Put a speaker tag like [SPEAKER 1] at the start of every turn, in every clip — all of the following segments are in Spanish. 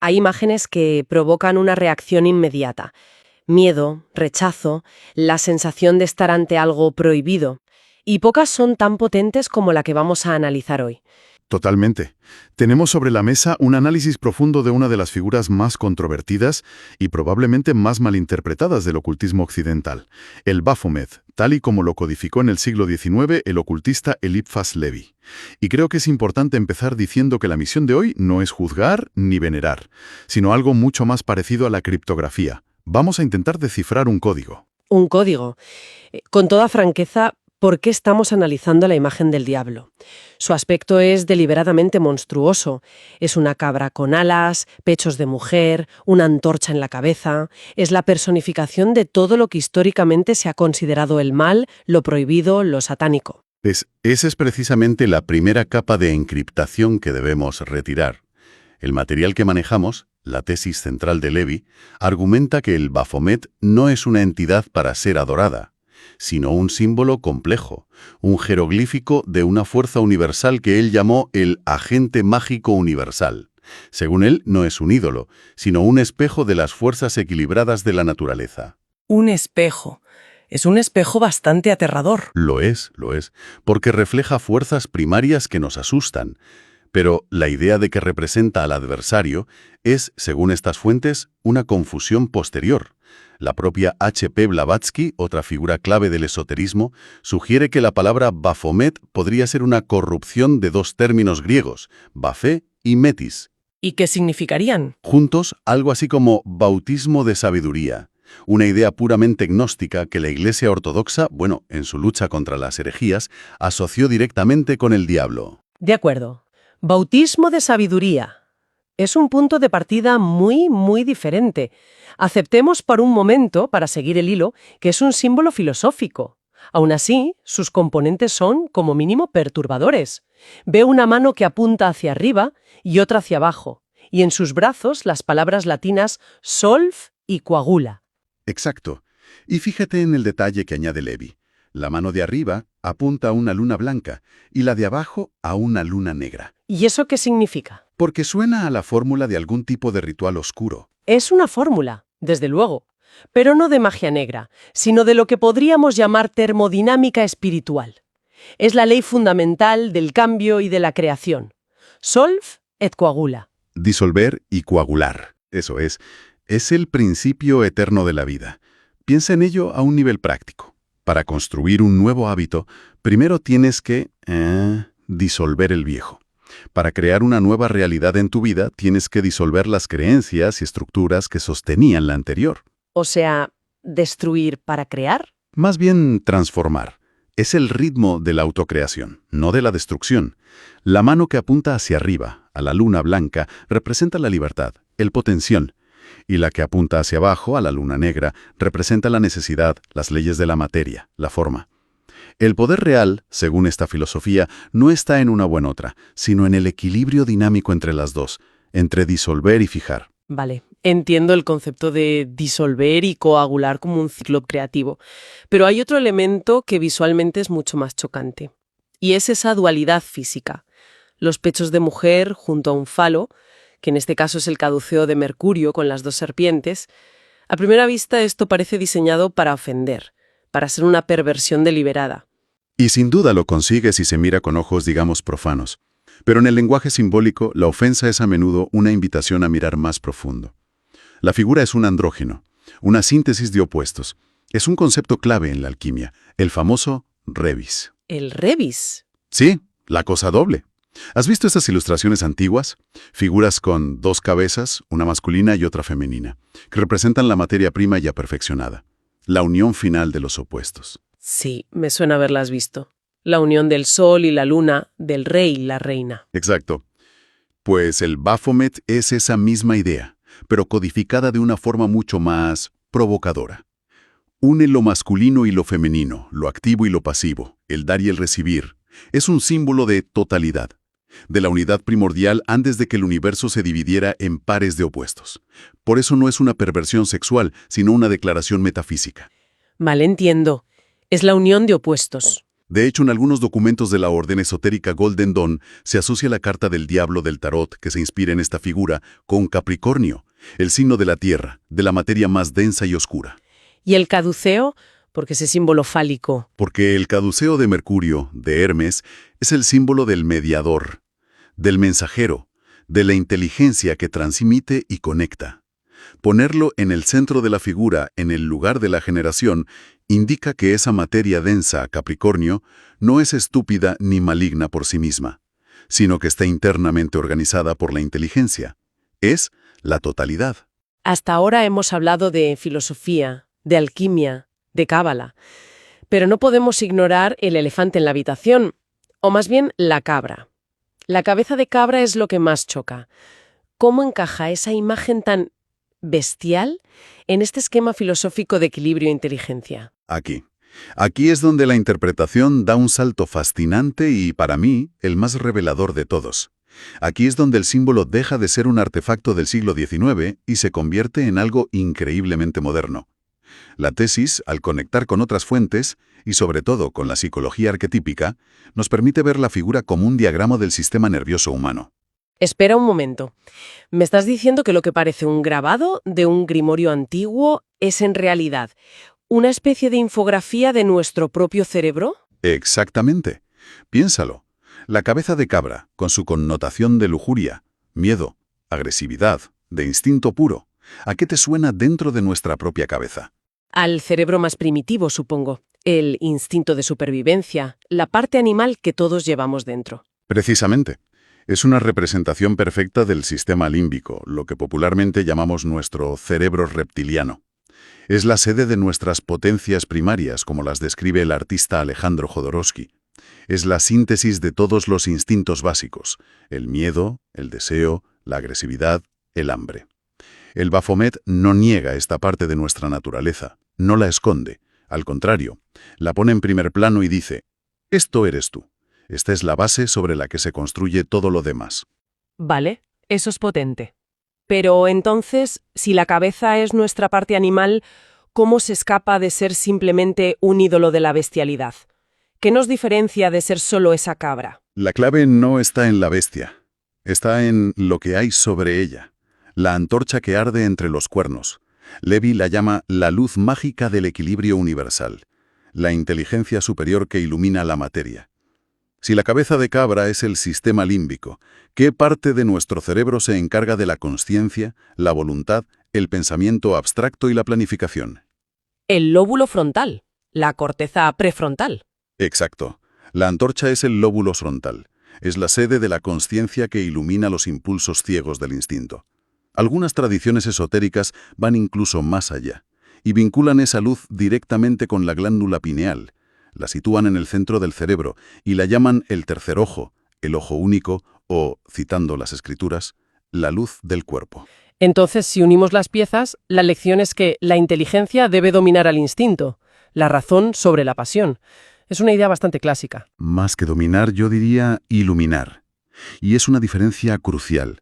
[SPEAKER 1] Hay imágenes que provocan una reacción inmediata. Miedo, rechazo, la sensación de estar ante algo prohibido. Y pocas son tan potentes como la que vamos a analizar hoy.
[SPEAKER 2] Totalmente. Tenemos sobre la mesa un análisis profundo de una de las figuras más controvertidas y probablemente más malinterpretadas del ocultismo occidental, el Baphomet, tal y como lo codificó en el siglo XIX el ocultista Eliphas Levi. Y creo que es importante empezar diciendo que la misión de hoy no es juzgar ni venerar, sino algo mucho más parecido a la criptografía. Vamos a intentar descifrar un código.
[SPEAKER 1] Un código. Con toda franqueza, ¿por qué estamos analizando la imagen del diablo? Su aspecto es deliberadamente monstruoso. Es una cabra con alas, pechos de mujer, una antorcha en la cabeza. Es la personificación de todo lo que históricamente se ha considerado el mal, lo prohibido, lo satánico.
[SPEAKER 3] Esa es precisamente la primera capa de encriptación que debemos retirar. El material que manejamos, la tesis central de Levi, argumenta que el Baphomet no es una entidad para ser adorada, sino un símbolo complejo, un jeroglífico de una fuerza universal que él llamó el agente mágico universal. Según él, no es un ídolo, sino un espejo de las fuerzas equilibradas de la naturaleza.
[SPEAKER 4] Un espejo. Es un espejo bastante aterrador.
[SPEAKER 3] Lo es, porque refleja fuerzas primarias que nos asustan. Pero la idea de que representa al adversario es, según estas fuentes, una confusión posterior. La propia H.P. Blavatsky, otra figura clave del esoterismo, sugiere que la palabra Baphomet podría ser una corrupción de dos términos griegos, Baphé y Metis.
[SPEAKER 4] ¿Y qué significarían?
[SPEAKER 3] Juntos, algo así como bautismo de sabiduría. Una idea puramente gnóstica que la Iglesia Ortodoxa, en su lucha contra las herejías, asoció directamente con el diablo.
[SPEAKER 1] De acuerdo. Bautismo de sabiduría. Es un punto de partida muy diferente. Aceptemos por un momento, para seguir el hilo, que es un símbolo filosófico. Aún así, sus componentes son, como mínimo, perturbadores. Ve una mano que apunta hacia arriba y otra hacia abajo, y en sus brazos las palabras latinas solv y coagula.
[SPEAKER 3] Exacto. Y fíjate en el detalle que añade Levi. La mano de arriba apunta a una luna blanca y la de abajo a una luna negra.
[SPEAKER 1] ¿Y eso qué significa?
[SPEAKER 3] Porque suena a la fórmula de algún tipo de ritual oscuro.
[SPEAKER 1] Es una fórmula, desde luego, pero no de magia negra, sino de lo que podríamos llamar termodinámica espiritual. Es la ley fundamental del cambio y de la creación. Solv et coagula.
[SPEAKER 3] Disolver y coagular. Eso es el principio eterno de la vida. Piensa en ello a un nivel práctico. Para construir un nuevo hábito, primero tienes que disolver el viejo. Para crear una nueva realidad en tu vida, tienes que disolver las creencias y estructuras que sostenían la anterior.
[SPEAKER 1] O sea, ¿destruir para crear?
[SPEAKER 3] Más bien transformar. Es el ritmo de la autocreación, no de la destrucción. La mano que apunta hacia arriba, a la luna blanca, representa la libertad, el potencial. Y la que apunta hacia abajo, a la luna negra, representa la necesidad, las leyes de la materia, la forma. El poder real, según esta filosofía, no está en una o en otra, sino en el equilibrio dinámico entre las dos, entre disolver y fijar.
[SPEAKER 1] Vale, entiendo el concepto de disolver y coagular como un ciclo creativo, pero hay otro elemento que visualmente es mucho más chocante, y es esa dualidad física. Los pechos de mujer junto a un falo, que en este caso es el caduceo de Mercurio con las dos serpientes. A primera vista esto parece diseñado para ofender, para ser una perversión deliberada.
[SPEAKER 3] Y sin duda lo consigue si se mira con ojos, digamos, profanos. Pero en el lenguaje simbólico, la ofensa es a menudo una invitación a mirar más profundo. La figura es un andrógeno, una síntesis de opuestos. Es un concepto clave en la alquimia, el famoso rebis.
[SPEAKER 1] ¿El rebis?
[SPEAKER 3] Sí, la cosa doble. ¿Has visto estas ilustraciones antiguas? Figuras con dos cabezas, una masculina y otra femenina, que representan la materia prima ya perfeccionada, la unión final de los opuestos.
[SPEAKER 1] Sí, me suena haberlas visto. La unión del sol y la luna, del rey y la reina.
[SPEAKER 3] Exacto. Pues el Baphomet es esa misma idea, pero codificada de una forma mucho más provocadora. Une lo masculino y lo femenino, lo activo y lo pasivo, el dar y el recibir. Es un símbolo de totalidad, de la unidad primordial antes de que el universo se dividiera en pares de opuestos. Por eso no es una perversión sexual, sino una declaración metafísica.
[SPEAKER 1] Vale, entiendo. Es la unión de opuestos.
[SPEAKER 3] De hecho, en algunos documentos de la orden esotérica Golden Dawn se asocia la carta del diablo del tarot, que se inspira en esta figura, con Capricornio, el signo de la tierra, de la materia más densa y oscura.
[SPEAKER 1] ¿Y el caduceo? Porque ese símbolo fálico.
[SPEAKER 3] Porque el caduceo de Mercurio, de Hermes, es el símbolo del mediador, del mensajero, de la inteligencia que transmite y conecta. Ponerlo en el centro de la figura, en el lugar de la generación, indica que esa materia densa, Capricornio, no es estúpida ni maligna por sí misma, sino que está internamente organizada por la inteligencia. Es la totalidad.
[SPEAKER 1] Hasta ahora hemos hablado de filosofía, de alquimia, de cábala, pero no podemos ignorar el elefante en la habitación, o más bien la cabra. La cabeza de cabra es lo que más choca. ¿Cómo encaja esa imagen tan bestial en este esquema filosófico de equilibrio e inteligencia?
[SPEAKER 3] Aquí es donde la interpretación da un salto fascinante y, para mí, el más revelador de todos. Aquí es donde el símbolo deja de ser un artefacto del siglo XIX y se convierte en algo increíblemente moderno. La tesis, al conectar con otras fuentes, y sobre todo con la psicología arquetípica, nos permite ver la figura como un diagrama del sistema nervioso humano.
[SPEAKER 1] Espera un momento. ¿Me estás diciendo que lo que parece un grabado de un grimorio antiguo es en realidad una especie de infografía de nuestro propio cerebro?
[SPEAKER 3] Exactamente. Piénsalo. La cabeza de cabra, con su connotación de lujuria, miedo, agresividad, de instinto puro, ¿a qué te suena dentro de nuestra propia cabeza?
[SPEAKER 1] Al cerebro más primitivo, supongo. El instinto de supervivencia, la parte animal que todos llevamos dentro.
[SPEAKER 3] Precisamente. Es una representación perfecta del sistema límbico, lo que popularmente llamamos nuestro cerebro reptiliano. Es la sede de nuestras potencias primarias, como las describe el artista Alejandro Jodorowsky. Es la síntesis de todos los instintos básicos: el miedo, el deseo, la agresividad, el hambre. El Baphomet no niega esta parte de nuestra naturaleza, no la esconde. Al contrario, la pone en primer plano y dice: esto eres tú. Esta es la base sobre la que se construye todo lo demás.
[SPEAKER 1] Vale, eso es potente. Pero entonces, si la cabeza es nuestra parte animal, ¿cómo se escapa de ser simplemente un ídolo de la bestialidad? ¿Qué nos diferencia de ser solo esa cabra?
[SPEAKER 3] La clave no está en la bestia, está en lo que hay sobre ella, la antorcha que arde entre los cuernos. Levi la llama la luz mágica del equilibrio universal, la inteligencia superior que ilumina la materia. Si la cabeza de cabra es el sistema límbico, ¿qué parte de nuestro cerebro se encarga de la consciencia, la voluntad, el pensamiento abstracto y la planificación?
[SPEAKER 1] El lóbulo frontal, la corteza prefrontal.
[SPEAKER 3] Exacto. La antorcha es el lóbulo frontal. Es la sede de la consciencia que ilumina los impulsos ciegos del instinto. Algunas tradiciones esotéricas van incluso más allá y vinculan esa luz directamente con la glándula pineal. La sitúan en el centro del cerebro y la llaman el tercer ojo, el ojo único o, citando las escrituras, la luz del cuerpo.
[SPEAKER 1] Entonces, si unimos las piezas, la lección es que la inteligencia debe dominar al instinto, la razón sobre la pasión. Es una idea bastante clásica.
[SPEAKER 3] Más que dominar, yo diría iluminar. Y es una diferencia crucial.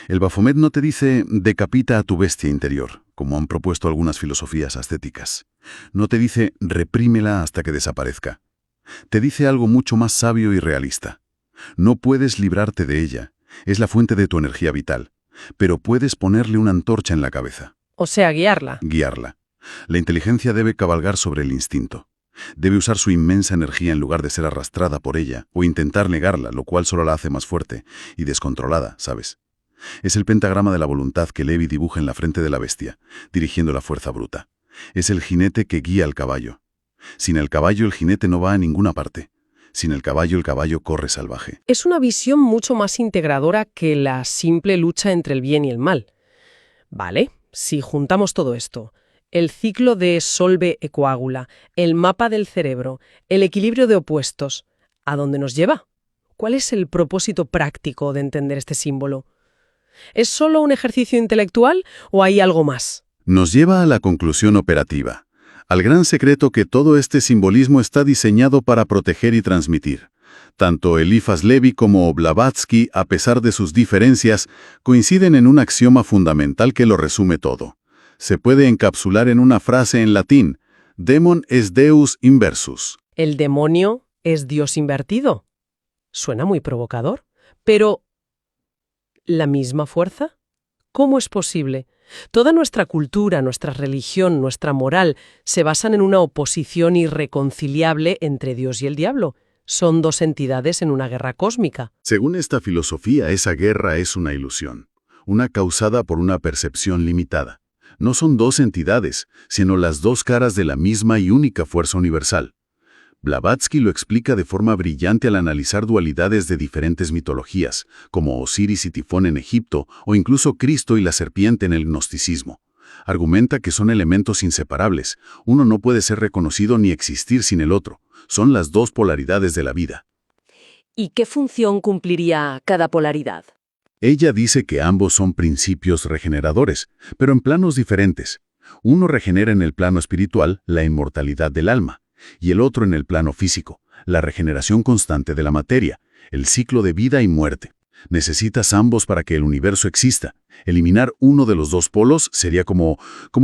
[SPEAKER 3] El Baphomet no te dice decapita a tu bestia interior, como han propuesto algunas filosofías ascéticas. No te dice reprímela hasta que desaparezca. Te dice algo mucho más sabio y realista. No puedes librarte de ella, es la fuente de tu energía vital, pero puedes ponerle una antorcha en la cabeza.
[SPEAKER 1] O sea, guiarla.
[SPEAKER 3] Guiarla. La inteligencia debe cabalgar sobre el instinto. Debe usar su inmensa energía en lugar de ser arrastrada por ella o intentar negarla, lo cual solo la hace más fuerte y descontrolada, ¿sabes? Es el pentagrama de la voluntad que Levi dibuja en la frente de la bestia, dirigiendo la fuerza bruta. Es el jinete que guía al caballo. Sin el caballo, el jinete no va a ninguna parte. Sin el caballo corre salvaje.
[SPEAKER 1] Es una visión mucho más integradora que la simple lucha entre el bien y el mal. Vale, si juntamos todo esto, el ciclo de solve e coagula, el mapa del cerebro, el equilibrio de opuestos, ¿a dónde nos lleva? ¿Cuál es el propósito práctico de entender este símbolo? ¿Es solo un ejercicio intelectual o hay algo más?
[SPEAKER 3] Nos lleva a la conclusión operativa, al gran secreto que todo este simbolismo está diseñado para proteger y transmitir. Tanto Eliphas Levi como Blavatsky, a pesar de sus diferencias, coinciden en un axioma fundamental que lo resume todo. Se puede encapsular en una frase en latín: Demon est Deus inversus.
[SPEAKER 1] El demonio es Dios invertido. Suena muy provocador. Pero, ¿la misma fuerza? ¿Cómo es posible? Toda nuestra cultura, nuestra religión, nuestra moral se basan en una oposición irreconciliable entre Dios y el diablo. Son dos entidades en una guerra cósmica.
[SPEAKER 2] Según esta filosofía, esa guerra es una ilusión, una causada por una percepción limitada. No son dos entidades, sino las dos caras de la misma y única fuerza universal. Blavatsky lo explica de forma brillante al analizar dualidades de diferentes mitologías, como Osiris y Tifón en Egipto, o incluso Cristo y la serpiente en el gnosticismo. Argumenta que son elementos inseparables, uno no puede ser reconocido ni existir sin el otro, son las dos polaridades de la vida.
[SPEAKER 5] ¿Y qué función cumpliría cada polaridad?
[SPEAKER 2] Ella dice que ambos son principios regeneradores, pero en planos diferentes. Uno regenera en el plano espiritual la inmortalidad del alma, y el otro en el plano físico, la regeneración constante de la materia, el ciclo de vida y muerte. Necesitas ambos para que el universo exista. Eliminar uno de los dos polos sería como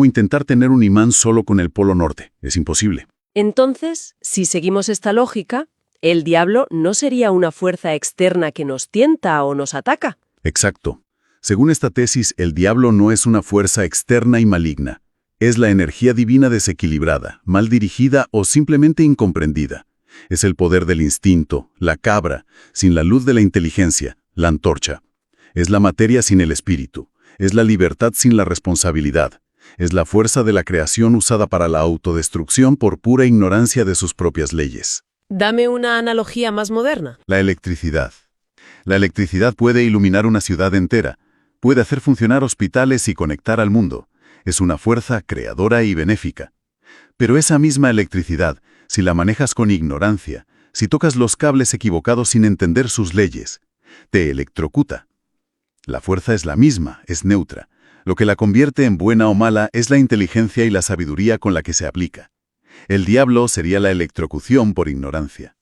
[SPEAKER 2] intentar tener un imán solo con el polo norte. Es imposible.
[SPEAKER 5] Entonces, si seguimos esta lógica, el diablo no sería una fuerza externa que nos tienta o nos ataca.
[SPEAKER 2] Exacto. Según esta tesis, el diablo no es una fuerza externa y maligna. Es la energía divina desequilibrada, mal dirigida o simplemente incomprendida. Es el poder del instinto, la cabra, sin la luz de la inteligencia, la antorcha. Es la materia sin el espíritu. Es la libertad sin la responsabilidad. Es la fuerza de la creación usada para la autodestrucción por pura ignorancia de sus propias leyes.
[SPEAKER 5] Dame una analogía más moderna.
[SPEAKER 2] La electricidad. La electricidad puede iluminar una ciudad entera, puede hacer funcionar hospitales y conectar al mundo. Es una fuerza creadora y benéfica. Pero esa misma electricidad, si la manejas con ignorancia, si tocas los cables equivocados sin entender sus leyes, te electrocuta. La fuerza es la misma, es neutra. Lo que la convierte en buena o mala es la inteligencia y la sabiduría con la que se aplica. El diablo sería la electrocución por ignorancia.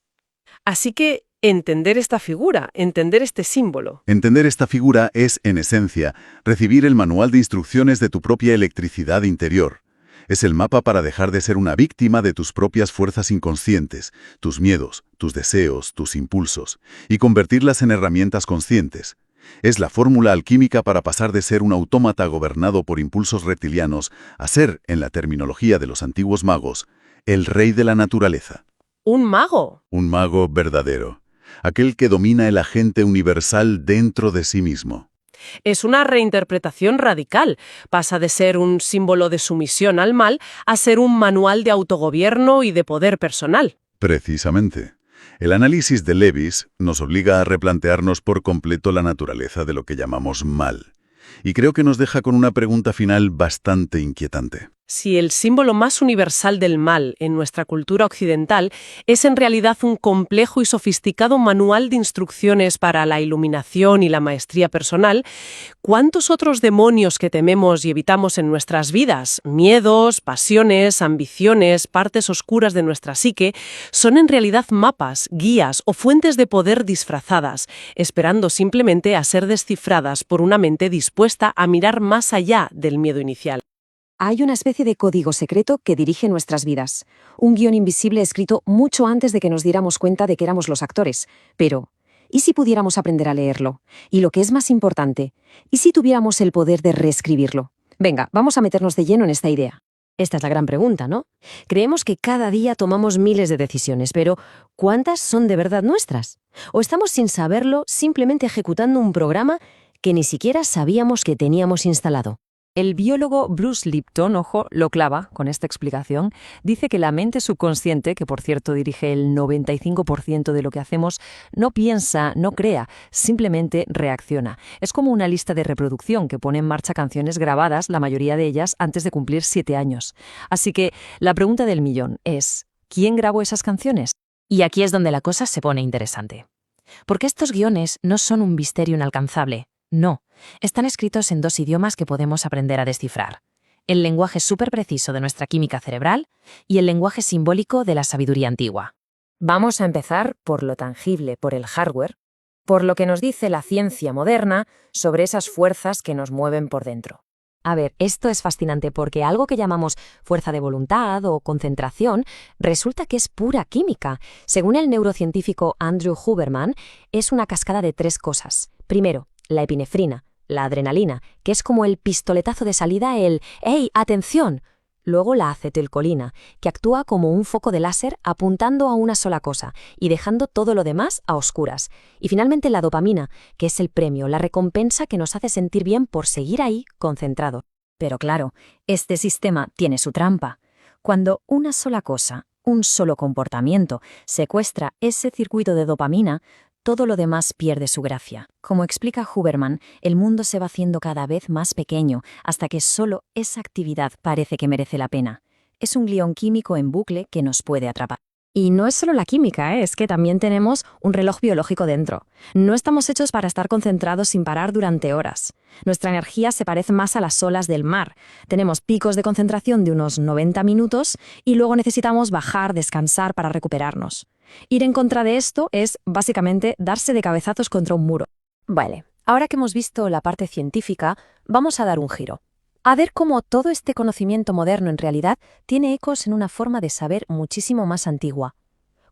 [SPEAKER 5] Así que entender esta figura, entender este símbolo.
[SPEAKER 2] Entender esta figura es, en esencia, recibir el manual de instrucciones de tu propia electricidad interior. Es el mapa para dejar de ser una víctima de tus propias fuerzas inconscientes, tus miedos, tus deseos, tus impulsos, y convertirlas en herramientas conscientes. Es la fórmula alquímica para pasar de ser un autómata gobernado por impulsos reptilianos a ser, en la terminología de los antiguos magos, el rey de la naturaleza.
[SPEAKER 5] ¿Un mago?
[SPEAKER 2] Un mago verdadero. Aquel que domina el agente universal dentro de sí mismo.
[SPEAKER 5] Es una reinterpretación radical. Pasa de ser un símbolo de sumisión al mal a ser un manual de autogobierno y de poder personal.
[SPEAKER 2] Precisamente. El análisis de Lewis nos obliga a replantearnos por completo la naturaleza de lo que llamamos mal. Y creo que nos deja con una pregunta final bastante inquietante.
[SPEAKER 5] Si el símbolo más universal del mal en nuestra cultura occidental es en realidad un complejo y sofisticado manual de instrucciones para la iluminación y la maestría personal, ¿cuántos otros demonios que tememos y evitamos en nuestras vidas, miedos, pasiones, ambiciones, partes oscuras de nuestra psique, son en realidad mapas, guías o fuentes de poder disfrazadas, esperando simplemente a ser descifradas por una mente dispuesta a mirar más allá del miedo inicial?
[SPEAKER 6] Hay una especie de código secreto que dirige nuestras vidas, un guión invisible escrito mucho antes de que nos diéramos cuenta de que éramos los actores. Pero, ¿y si pudiéramos aprender a leerlo? Y lo que es más importante, ¿y si tuviéramos el poder de reescribirlo? Venga, vamos a meternos de lleno en esta idea. Esta es la gran pregunta, ¿no? Creemos que cada día tomamos miles de decisiones, pero ¿cuántas son de verdad nuestras? ¿O estamos sin saberlo simplemente ejecutando un programa que ni siquiera sabíamos que teníamos instalado?
[SPEAKER 7] El biólogo Bruce Lipton, ojo, lo clava con esta explicación. Dice que la mente subconsciente, que por cierto dirige el 95% de lo que hacemos, no piensa, no crea, simplemente reacciona. Es como una lista de reproducción que pone en marcha canciones grabadas, la mayoría de ellas antes de cumplir 7 años. Así que la pregunta del millón es, ¿quién grabó esas canciones?
[SPEAKER 6] Y aquí es donde la cosa se pone interesante. Porque estos guiones no son un misterio inalcanzable. No, están escritos en 2 idiomas que podemos aprender a descifrar. El lenguaje súper preciso de nuestra química cerebral y el lenguaje simbólico de la sabiduría antigua. Vamos a empezar por lo tangible, por el hardware, por lo que nos dice la ciencia moderna sobre esas fuerzas que nos mueven por dentro.
[SPEAKER 8] A ver, esto es fascinante porque algo que llamamos fuerza de voluntad o concentración resulta que es pura química. Según el neurocientífico Andrew Huberman, es una cascada de 3 cosas. Primero, la epinefrina, la adrenalina, que es como el pistoletazo de salida, el ¡hey, atención! Luego la acetilcolina, que actúa como un foco de láser apuntando a una sola cosa y dejando todo lo demás a oscuras. Y finalmente la dopamina, que es el premio, la recompensa que nos hace sentir bien por seguir ahí concentrado.
[SPEAKER 6] Pero claro, este sistema tiene su trampa. Cuando una sola cosa, un solo comportamiento, secuestra ese circuito de dopamina, todo lo demás pierde su gracia. Como explica Huberman, el mundo se va haciendo cada vez más pequeño hasta que solo esa actividad parece que merece la pena. Es un glión químico en bucle que nos puede atrapar.
[SPEAKER 8] Y no es solo la química, es que también tenemos un reloj biológico dentro. No estamos hechos para estar concentrados sin parar durante horas. Nuestra energía se parece más a las olas del mar. Tenemos picos de concentración de unos 90 minutos y luego necesitamos bajar, descansar para recuperarnos. Ir en contra de esto es, básicamente, darse de cabezazos contra un muro. Vale, ahora que hemos visto la parte científica, vamos a dar un giro. A ver cómo todo este conocimiento moderno en realidad tiene ecos en una forma de saber muchísimo más antigua.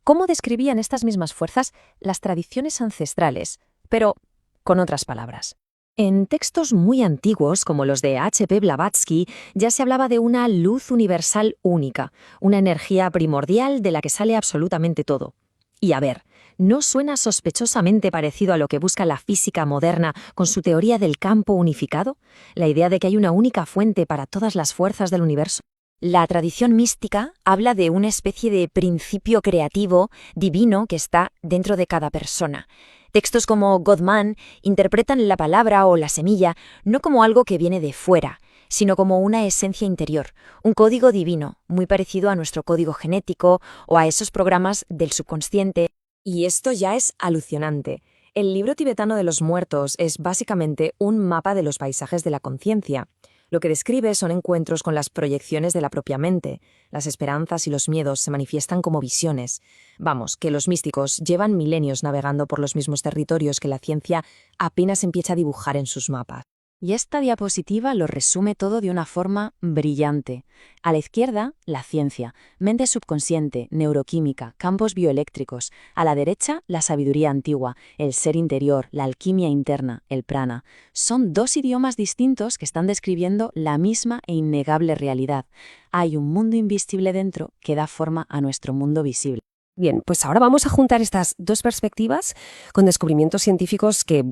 [SPEAKER 8] ¿Cómo describían estas mismas fuerzas las tradiciones ancestrales, pero con otras palabras?
[SPEAKER 6] En textos muy antiguos, como los de H.P. Blavatsky, ya se hablaba de una luz universal única, una energía primordial de la que sale absolutamente todo. Y a ver, ¿no suena sospechosamente parecido a lo que busca la física moderna con su teoría del campo unificado? La idea de que hay una única fuente para todas las fuerzas del universo.
[SPEAKER 8] La tradición mística habla de una especie de principio creativo, divino, que está dentro de cada persona. Textos como God-Man interpretan la palabra o la semilla no como algo que viene de fuera, sino como una esencia interior, un código divino, muy parecido a nuestro código genético o a esos programas del subconsciente.
[SPEAKER 6] Y esto ya es alucinante. El libro tibetano de los muertos es básicamente un mapa de los paisajes de la conciencia. Lo que describe son encuentros con las proyecciones de la propia mente. Las esperanzas y los miedos se manifiestan como visiones. Vamos, que los místicos llevan milenios navegando por los mismos territorios que la ciencia apenas empieza a dibujar en sus mapas.
[SPEAKER 8] Y esta diapositiva lo resume todo de una forma brillante. A la izquierda, la ciencia, mente subconsciente, neuroquímica, campos bioeléctricos. A la derecha, la sabiduría antigua, el ser interior, la alquimia interna, el prana. Son 2 idiomas distintos que están describiendo la misma e innegable realidad. Hay un mundo invisible dentro que da forma a nuestro mundo visible.
[SPEAKER 5] Bien, pues ahora vamos a juntar estas 2 perspectivas con descubrimientos científicos que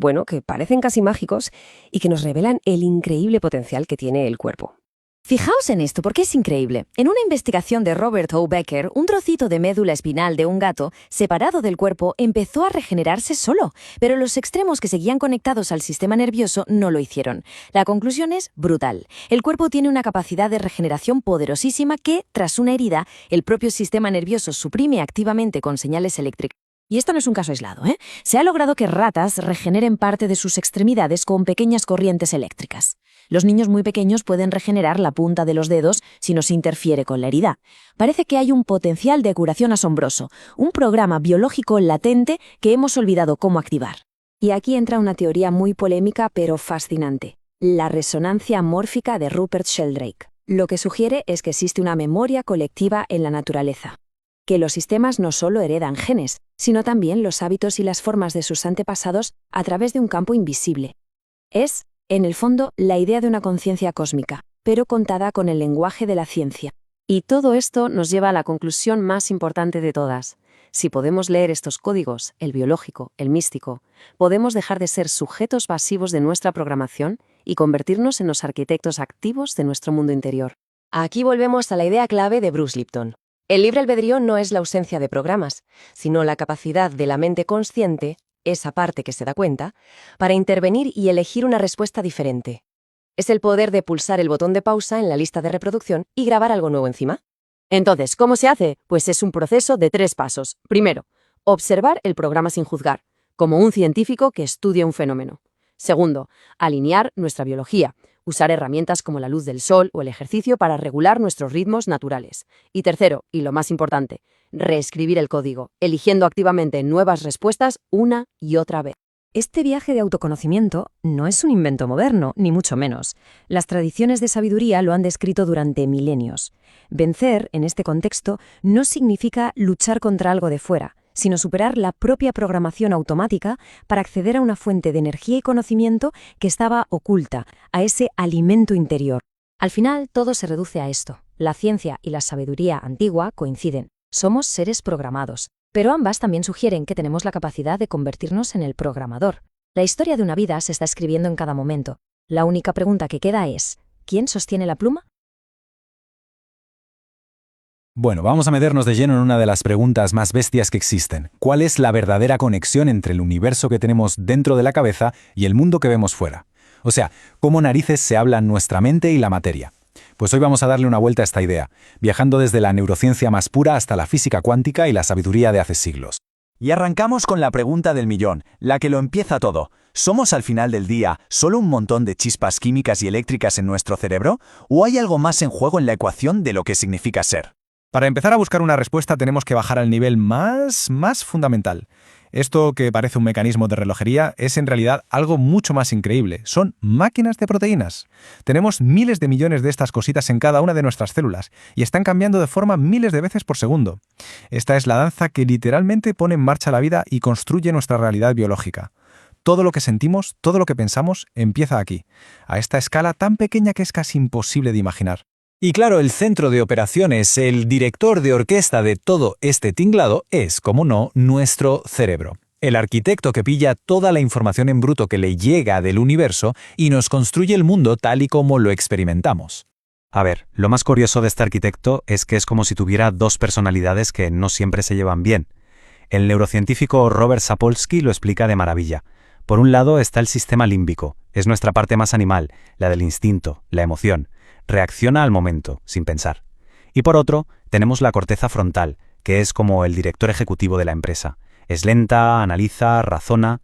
[SPEAKER 5] parecen casi mágicos y que nos revelan el increíble potencial que tiene el cuerpo.
[SPEAKER 6] Fijaos en esto, porque es increíble. En una investigación de Robert O. Becker, un trocito de médula espinal de un gato, separado del cuerpo, empezó a regenerarse solo, pero los extremos que seguían conectados al sistema nervioso no lo hicieron. La conclusión es brutal. El cuerpo tiene una capacidad de regeneración poderosísima que, tras una herida, el propio sistema nervioso suprime activamente con señales eléctricas. Y esto no es un caso aislado, ¿eh? Se ha logrado que ratas regeneren parte de sus extremidades con pequeñas corrientes eléctricas. Los niños muy pequeños pueden regenerar la punta de los dedos si no se interfiere con la herida. Parece que hay un potencial de curación asombroso, un programa biológico latente que hemos olvidado cómo activar. Y aquí entra una teoría muy polémica pero fascinante: la resonancia mórfica de Rupert Sheldrake. Lo que sugiere es que existe una memoria colectiva en la naturaleza, que los sistemas no solo heredan genes, sino también los hábitos y las formas de sus antepasados a través de un campo invisible. Es, en el fondo, la idea de una conciencia cósmica, pero contada con el lenguaje de la ciencia.
[SPEAKER 5] Y todo esto nos lleva a la conclusión más importante de todas. Si podemos leer estos códigos, el biológico, el místico, podemos dejar de ser sujetos pasivos de nuestra programación y convertirnos en los arquitectos activos de nuestro mundo interior. Aquí volvemos a la idea clave de Bruce Lipton. El libre albedrío no es la ausencia de programas, sino la capacidad de la mente consciente, esa parte que se da cuenta, para intervenir y elegir una respuesta diferente. Es el poder de pulsar el botón de pausa en la lista de reproducción y grabar algo nuevo encima. Entonces, ¿cómo se hace? Pues es un proceso de 3 pasos. Primero, observar el programa sin juzgar, como un científico que estudia un fenómeno. Segundo, alinear nuestra biología, usar herramientas como la luz del sol o el ejercicio para regular nuestros ritmos naturales. Y tercero, y lo más importante, reescribir el código, eligiendo activamente nuevas respuestas una y otra vez.
[SPEAKER 8] Este viaje de autoconocimiento no es un invento moderno, ni mucho menos. Las tradiciones de sabiduría lo han descrito durante milenios. Vencer, en este contexto, no significa luchar contra algo de fuera, sino superar la propia programación automática para acceder a una fuente de energía y conocimiento que estaba oculta, a ese alimento interior. Al final, todo se reduce a esto. La ciencia y la sabiduría antigua coinciden. Somos seres programados. Pero ambas también sugieren que tenemos la capacidad de convertirnos en el programador. La historia de una vida se está escribiendo en cada momento. La única pregunta que queda es, ¿quién sostiene la pluma?
[SPEAKER 9] Bueno, vamos a meternos de lleno en una de las preguntas más bestias que existen. ¿Cuál es la verdadera conexión entre el universo que tenemos dentro de la cabeza y el mundo que vemos fuera? O sea, ¿cómo narices se hablan nuestra mente y la materia? Pues hoy vamos a darle una vuelta a esta idea, viajando desde la neurociencia más pura hasta la física cuántica y la sabiduría de hace siglos.
[SPEAKER 10] Y arrancamos con la pregunta del millón, la que lo empieza todo. ¿Somos al final del día solo un montón de chispas químicas y eléctricas en nuestro cerebro? ¿O hay algo más en juego en la ecuación de lo que significa ser?
[SPEAKER 11] Para empezar a buscar una respuesta tenemos que bajar al nivel más fundamental. Esto, que parece un mecanismo de relojería, es en realidad algo mucho más increíble. Son máquinas de proteínas. Tenemos miles de millones de estas cositas en cada una de nuestras células y están cambiando de forma miles de veces por segundo. Esta es la danza que literalmente pone en marcha la vida y construye nuestra realidad biológica. Todo lo que sentimos, todo lo que pensamos, empieza aquí, a esta escala tan pequeña que es casi imposible de imaginar.
[SPEAKER 9] Y claro, el centro de operaciones, el director de orquesta de todo este tinglado es, como no, nuestro cerebro. El arquitecto que pilla toda la información en bruto que le llega del universo y nos construye el mundo tal y como lo experimentamos.
[SPEAKER 12] A ver, lo más curioso de este arquitecto es que es como si tuviera dos personalidades que no siempre se llevan bien. El neurocientífico Robert Sapolsky lo explica de maravilla. Por un lado está el sistema límbico, es nuestra parte más animal, la del instinto, la emoción. Reacciona al momento, sin pensar. Y por otro, tenemos la corteza frontal, que es como el director ejecutivo de la empresa. Es lenta, analiza, razona.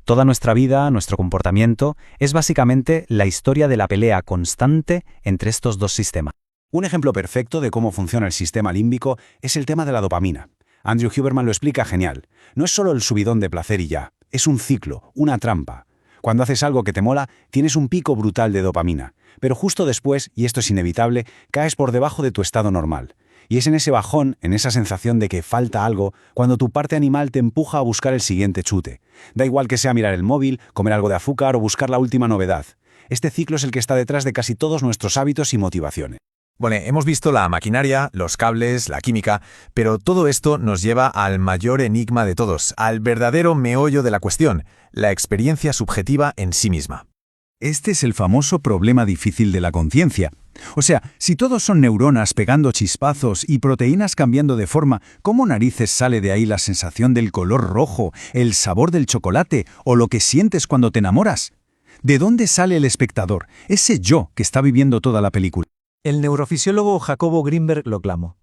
[SPEAKER 12] Toda nuestra vida, nuestro comportamiento, es básicamente la historia de la pelea constante entre estos dos sistemas.
[SPEAKER 10] Un ejemplo perfecto de cómo funciona el sistema límbico es el tema de la dopamina. Andrew Huberman lo explica genial. No es solo el subidón de placer y ya, es un ciclo, una trampa. Cuando haces algo que te mola, tienes un pico brutal de dopamina, pero justo después, y esto es inevitable, caes por debajo de tu estado normal. Y es en ese bajón, en esa sensación de que falta algo, cuando tu parte animal te empuja a buscar el siguiente chute. Da igual que sea mirar el móvil, comer algo de azúcar o buscar la última novedad. Este ciclo es el que está detrás de casi todos nuestros hábitos y motivaciones.
[SPEAKER 11] Bueno, hemos visto la maquinaria, los cables, la química, pero todo esto nos lleva al mayor enigma de todos, al verdadero meollo de la cuestión, la experiencia subjetiva en sí misma.
[SPEAKER 13] Este es el famoso problema difícil de la conciencia. O sea, si todos son neuronas pegando chispazos y proteínas cambiando de forma, ¿cómo narices sale de ahí la sensación del color rojo, el sabor del chocolate o lo que sientes cuando te enamoras? ¿De dónde sale el espectador, ese yo que está viviendo toda la película?
[SPEAKER 14] El neurofisiólogo Jacobo Greenberg lo clamó.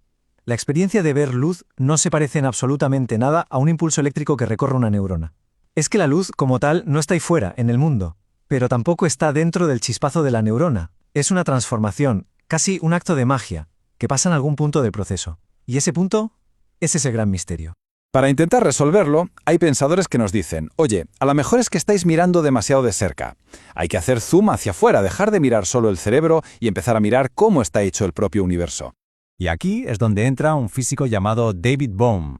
[SPEAKER 14] La experiencia de ver luz no se parece en absolutamente nada a un impulso eléctrico que recorre una neurona. Es que la luz, como tal, no está ahí fuera, en el mundo, pero tampoco está dentro del chispazo de la neurona. Es una transformación, casi un acto de magia, que pasa en algún punto del proceso. Y ese punto es ese gran misterio.
[SPEAKER 9] Para intentar resolverlo, hay pensadores que nos dicen, oye, a lo mejor es que estáis mirando demasiado de cerca. Hay que hacer zoom hacia afuera, dejar de mirar solo el cerebro y empezar a mirar cómo está hecho el propio universo.
[SPEAKER 12] Y aquí es donde entra un físico llamado David Bohm.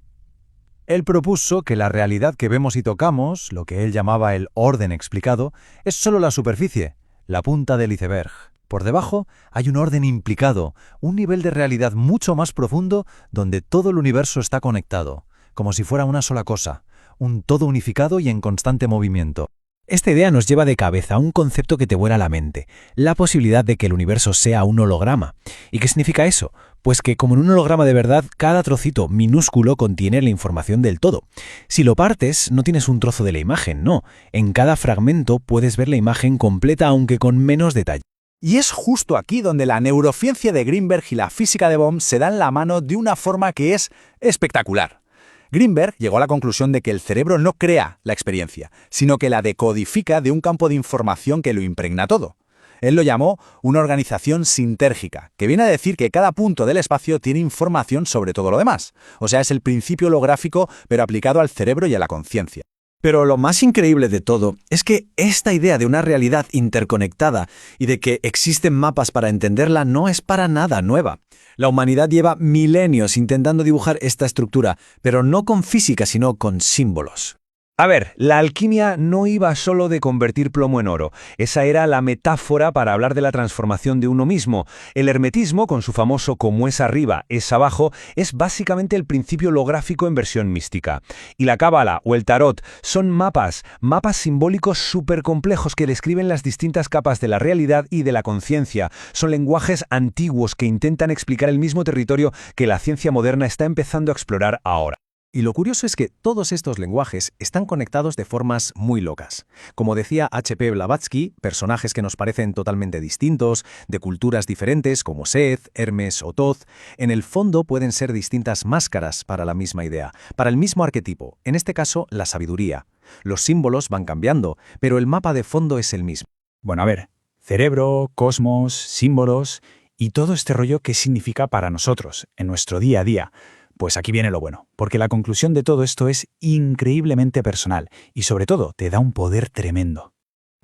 [SPEAKER 12] Él propuso que la realidad que vemos y tocamos, lo que él llamaba el orden explicado, es solo la superficie, la punta del iceberg. Por debajo hay un orden implicado, un nivel de realidad mucho más profundo donde todo el universo está conectado, como si fuera una sola cosa, un todo unificado y en constante movimiento.
[SPEAKER 15] Esta idea nos lleva de cabeza a un concepto que te vuela la mente, la posibilidad de que el universo sea un holograma. ¿Y qué significa eso? Pues que como en un holograma de verdad, cada trocito minúsculo contiene la información del todo. Si lo partes, no tienes un trozo de la imagen, no. En cada fragmento puedes ver la imagen completa aunque con menos detalle.
[SPEAKER 10] Y es justo aquí donde la neurociencia de Greenberg y la física de Bohm se dan la mano de una forma que es espectacular. Greenberg llegó a la conclusión de que el cerebro no crea la experiencia, sino que la decodifica de un campo de información que lo impregna todo. Él lo llamó una organización sintérgica, que viene a decir que cada punto del espacio tiene información sobre todo lo demás. O sea, es el principio holográfico, pero aplicado al cerebro y a la conciencia.
[SPEAKER 14] Pero lo más increíble de todo es que esta idea de una realidad interconectada y de que existen mapas para entenderla no es para nada nueva. La humanidad lleva milenios intentando dibujar esta estructura, pero no con física, sino con símbolos.
[SPEAKER 10] A ver, la alquimia no iba solo de convertir plomo en oro. Esa era la metáfora para hablar de la transformación de uno mismo. El hermetismo, con su famoso como es arriba, es abajo, es básicamente el principio holográfico en versión mística. Y la cábala o el tarot son mapas simbólicos súper complejos que describen las distintas capas de la realidad y de la conciencia. Son lenguajes antiguos que intentan explicar el mismo territorio que la ciencia moderna está empezando a explorar ahora.
[SPEAKER 11] Y lo curioso es que todos estos lenguajes están conectados de formas muy locas. Como decía H.P. Blavatsky, personajes que nos parecen totalmente distintos, de culturas diferentes como Seth, Hermes o Thoth, en el fondo pueden ser distintas máscaras para la misma idea, para el mismo arquetipo, en este caso la sabiduría. Los símbolos van cambiando, pero el mapa de fondo es el mismo.
[SPEAKER 9] Bueno, a ver, cerebro, cosmos, símbolos y todo este rollo que significa para nosotros, en nuestro día a día. Pues aquí viene lo bueno, porque la conclusión de todo esto es increíblemente personal y sobre todo te da un poder tremendo.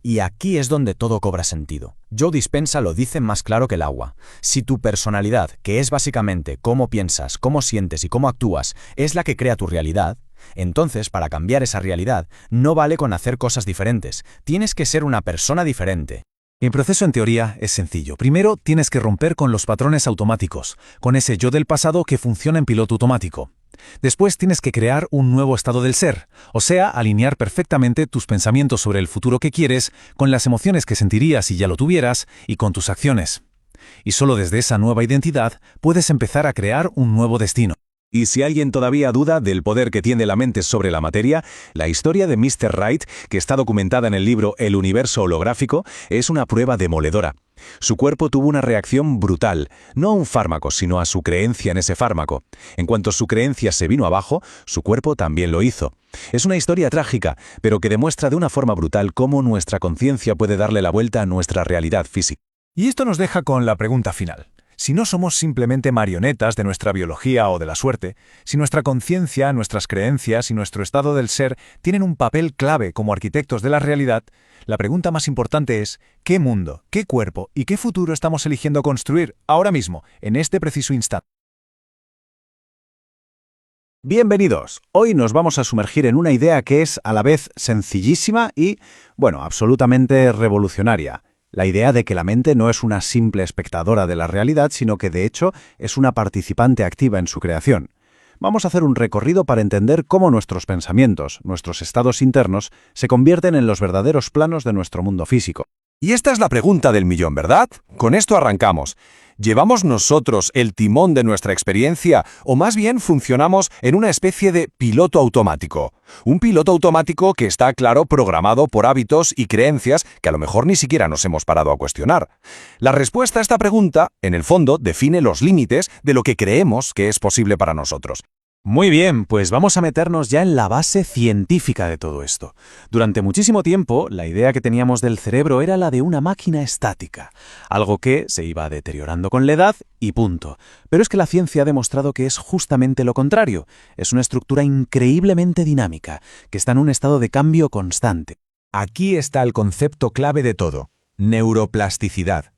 [SPEAKER 15] Y aquí es donde todo cobra sentido. Joe Dispenza lo dice más claro que el agua. Si tu personalidad, que es básicamente cómo piensas, cómo sientes y cómo actúas, es la que crea tu realidad, entonces para cambiar esa realidad no vale con hacer cosas diferentes, tienes que ser una persona diferente.
[SPEAKER 11] El proceso en teoría es sencillo. Primero tienes que romper con los patrones automáticos, con ese yo del pasado que funciona en piloto automático. Después tienes que crear un nuevo estado del ser, o sea, alinear perfectamente tus pensamientos sobre el futuro que quieres con las emociones que sentirías si ya lo tuvieras y con tus acciones. Y solo desde esa nueva identidad puedes empezar a crear un nuevo destino.
[SPEAKER 10] Y si alguien todavía duda del poder que tiene la mente sobre la materia, la historia de Mr. Wright, que está documentada en el libro El universo holográfico, es una prueba demoledora. Su cuerpo tuvo una reacción brutal, no a un fármaco, sino a su creencia en ese fármaco. En cuanto su creencia se vino abajo, su cuerpo también lo hizo. Es una historia trágica, pero que demuestra de una forma brutal cómo nuestra conciencia puede darle la vuelta a nuestra realidad física.
[SPEAKER 11] Y esto nos deja con la pregunta final. Si no somos simplemente marionetas de nuestra biología o de la suerte, si nuestra conciencia, nuestras creencias y nuestro estado del ser tienen un papel clave como arquitectos de la realidad, la pregunta más importante es ¿qué mundo, qué cuerpo y qué futuro estamos eligiendo construir ahora mismo, en este preciso instante?
[SPEAKER 10] Bienvenidos. Hoy nos vamos a sumergir en una idea que es a la vez sencillísima y, absolutamente revolucionaria. La idea de que la mente no es una simple espectadora de la realidad, sino que de hecho es una participante activa en su creación. Vamos a hacer un recorrido para entender cómo nuestros pensamientos, nuestros estados internos, se convierten en los verdaderos planos de nuestro mundo físico.
[SPEAKER 16] Y esta es la pregunta del millón, ¿verdad? Con esto arrancamos. ¿Llevamos nosotros el timón de nuestra experiencia o más bien funcionamos en una especie de piloto automático? Un piloto automático que está, claro, programado por hábitos y creencias que a lo mejor ni siquiera nos hemos parado a cuestionar. La respuesta a esta pregunta, en el fondo, define los límites de lo que creemos que es posible para nosotros.
[SPEAKER 12] Muy bien, pues vamos a meternos ya en la base científica de todo esto. Durante muchísimo tiempo, la idea que teníamos del cerebro era la de una máquina estática, algo que se iba deteriorando con la edad y punto. Pero es que la ciencia ha demostrado que es justamente lo contrario. Es una estructura increíblemente dinámica, que está en un estado de cambio constante.
[SPEAKER 11] Aquí está el concepto clave de todo: neuroplasticidad.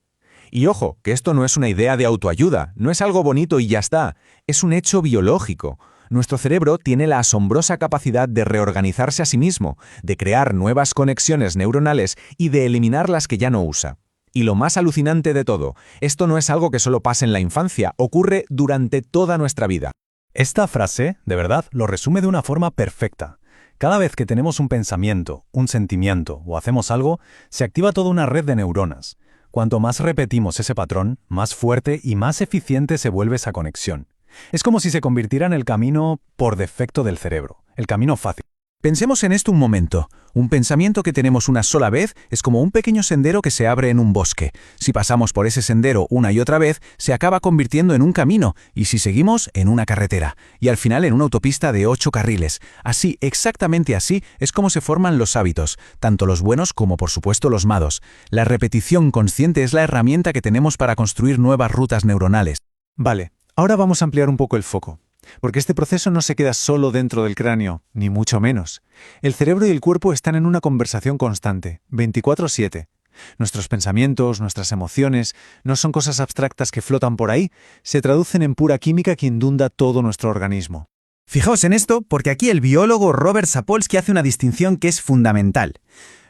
[SPEAKER 11] Y ojo, que esto no es una idea de autoayuda, no es algo bonito y ya está, es un hecho biológico. Nuestro cerebro tiene la asombrosa capacidad de reorganizarse a sí mismo, de crear nuevas conexiones neuronales y de eliminar las que ya no usa. Y lo más alucinante de todo, esto no es algo que solo pasa en la infancia, ocurre durante toda nuestra vida.
[SPEAKER 9] Esta frase, de verdad, lo resume de una forma perfecta. Cada vez que tenemos un pensamiento, un sentimiento o hacemos algo, se activa toda una red de neuronas. Cuanto más repetimos ese patrón, más fuerte y más eficiente se vuelve esa conexión. Es como si se convirtiera en el camino por defecto del cerebro, el camino fácil. Pensemos en esto un momento. Un pensamiento que tenemos una sola vez es como un pequeño sendero que se abre en un bosque. Si pasamos por ese sendero una y otra vez, se acaba convirtiendo en un camino, y si seguimos, en una carretera, y al final en una autopista de 8 carriles. Así, exactamente así, es como se forman los hábitos, tanto los buenos como por supuesto los malos. La repetición consciente es la herramienta que tenemos para construir nuevas rutas neuronales.
[SPEAKER 11] Vale, ahora vamos a ampliar un poco el foco.
[SPEAKER 14] Porque este proceso no se queda solo dentro del cráneo, ni mucho menos. El cerebro y el cuerpo están en una conversación constante, 24/7. Nuestros pensamientos, nuestras emociones, no son cosas abstractas que flotan por ahí, se traducen en pura química que inunda todo nuestro organismo.
[SPEAKER 13] Fijaos en esto, porque aquí el biólogo Robert Sapolsky hace una distinción que es fundamental.